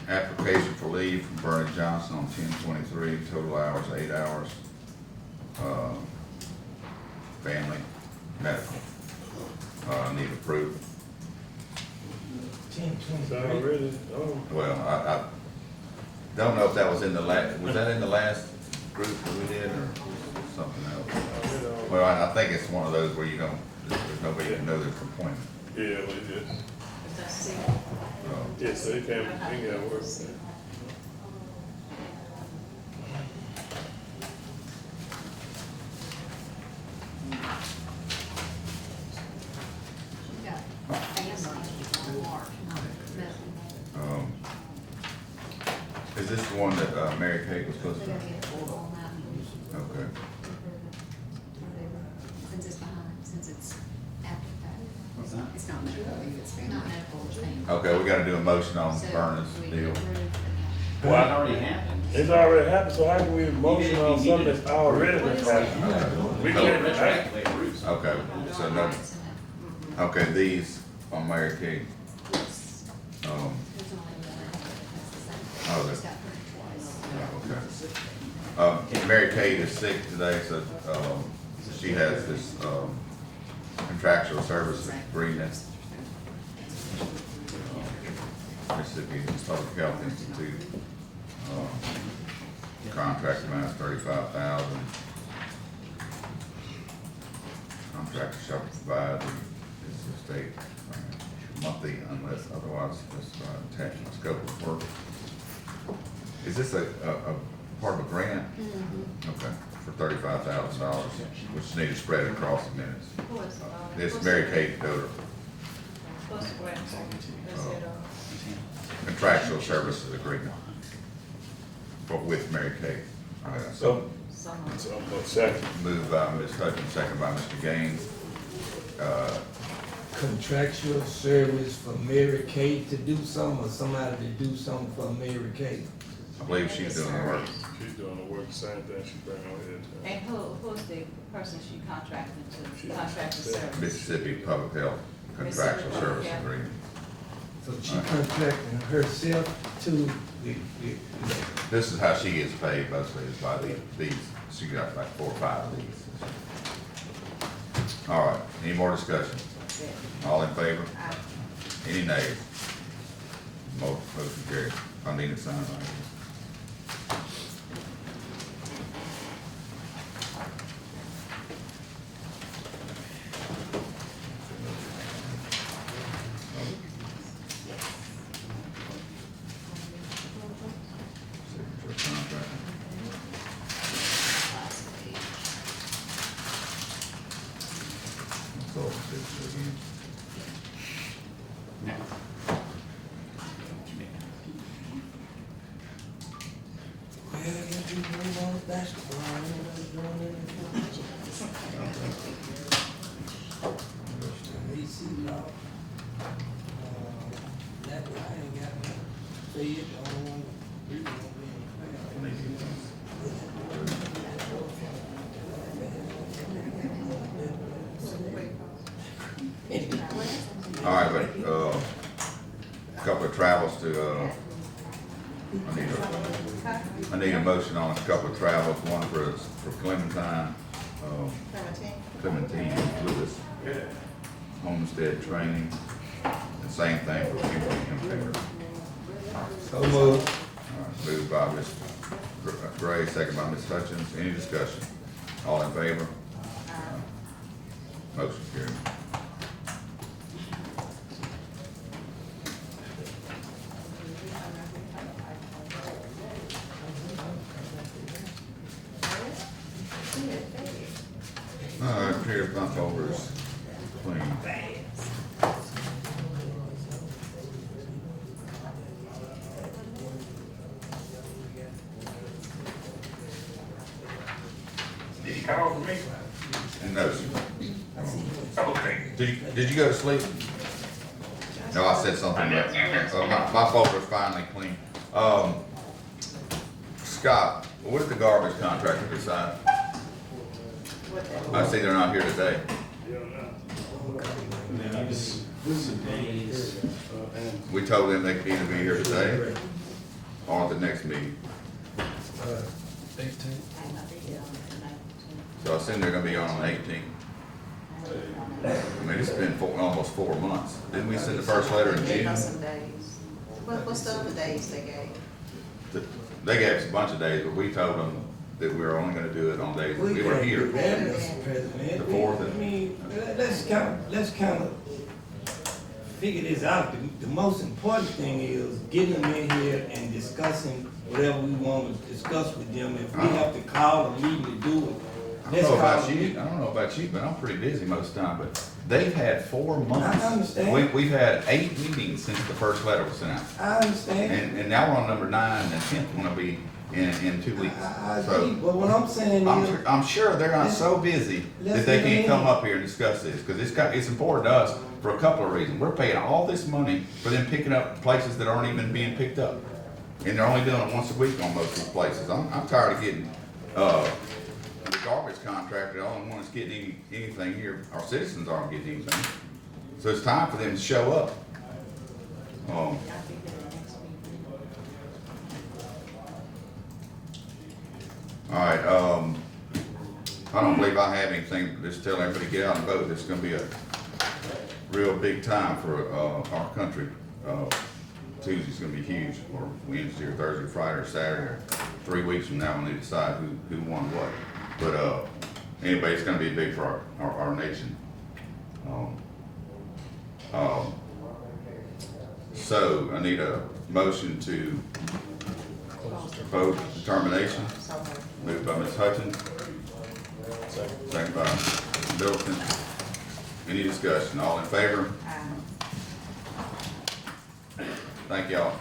application for leave from Bernie Johnson on 10/23, total hours, 8 hours. Family, medical. Need approved. 10, It's 23. already, Well, I don't know if that was in the was that in the last group that we did, or something else? Well, I think it's one of those where you don't, there's nobody that knows their appointment. yeah, we just, See, yeah, so it can't work. you got family on Mark, not medical. Is this the one that Mary Kate was supposed They to? gotta get a hold on that, Okay. since it's behind, since it's after the fact. What's that? It's not medical, it's family. Not medical, it's family. Okay, we gotta do a motion on So, Verna's we deal. approve. Well, it already happened. It's already happened, so how can we motion on something that's already been happened? We No, can't, retroactively approved. Okay, so no, okay, these on Mary Kate. Yes. Um, There's only one, that's the same. Oh, Just there. got printed twice. Okay. Mary Kate is sick today, so, she has this, contractual service agreement. Mississippi Public Health Institute, contract amount is $35,000. Contractor shall provide the state monthly unless otherwise specified, attached to the scope of work. Is this a part of a grant? Okay, for $35,000, which need to spread across the minutes. This Mary Kate Doder. Contractual services agreement with Mary Kate. All right, so, second. Moved by Ms. Hutchins, second by Mr. Gaines. Contractual service for Mary Kate to do something, or somebody to do something for Mary Kate? I believe she's doing the work. She's doing the work, same thing she bring on here. And who's the person she contracted to, contracted service? Mississippi Public Health Contractual Mississippi Service Public Health. Agreement. So she contracting herself to the. This is how she gets paid mostly, is by these, she got like 4 or 5 of these. All right, any more discussion? All in favor? Any nays? Motion carried. I need to sign right here. move on to basketball. I ain't doing anything. AC law. That I ain't got no say it, the only one really gonna be in the All right, but, a couple of travels to, I need a motion on a couple of travels, one for Clementine, Clementine Lewis, homestead training, the same thing for Kimberly Impaired. So moved. Moved by Ms. Gray, second by Ms. Hutchins. Any discussion? All in favor? Motion carried. Clear bump overs, clean. Did he call for me? No, sir. Okay. Did you go to sleep? No, I said something. My folder's finally clean. Scott, what did the garbage contractor decide? I see they're not here today. We told them they could either be here today or at the next meeting. 18. So I assume they're gonna be on the 18th. I mean, it's been almost 4 months. Didn't we send the first letter in June? What's the other days they gave? They gave us a bunch of days, but we told them that we were only gonna do it on days that we were here. Mr. President. The 4th I and, mean, let's kind of figure this out. The most important thing is getting them in here and discussing whatever we want to discuss with them. If we have to call a meeting to do it, I don't know about you, but I'm pretty busy most of the time, but they've had 4 months. I understand. We've had 8 meetings since the first letter was sent out. I understand. And now we're on number 9, and the 10th gonna be in 2 weeks. I So, agree, but what I'm saying is. I'm sure they're not so busy that they can't come up here and discuss this, because it's important to us for a couple of reasons. We're paying all this money for them picking up places that aren't even being picked up. And they're only doing it once a week on most of these places. I'm tired of getting, the garbage contractor, the only one that's getting anything here. Our citizens aren't getting anything. So it's time for them to show up. All right, I don't believe I have anything, just tell everybody to get out and vote. This is gonna be a real big time for, our country. Tuesday's gonna be huge, or Wednesday, or Thursday, or Friday, or Saturday, or 3 weeks from now, when they decide who won what. But, anyway, it's gonna be big for our nation. So I need a motion to vote determination. Moved by Ms. Hutchins. Second by Mr. Middleton. Any discussion? All in favor? Thank y'all.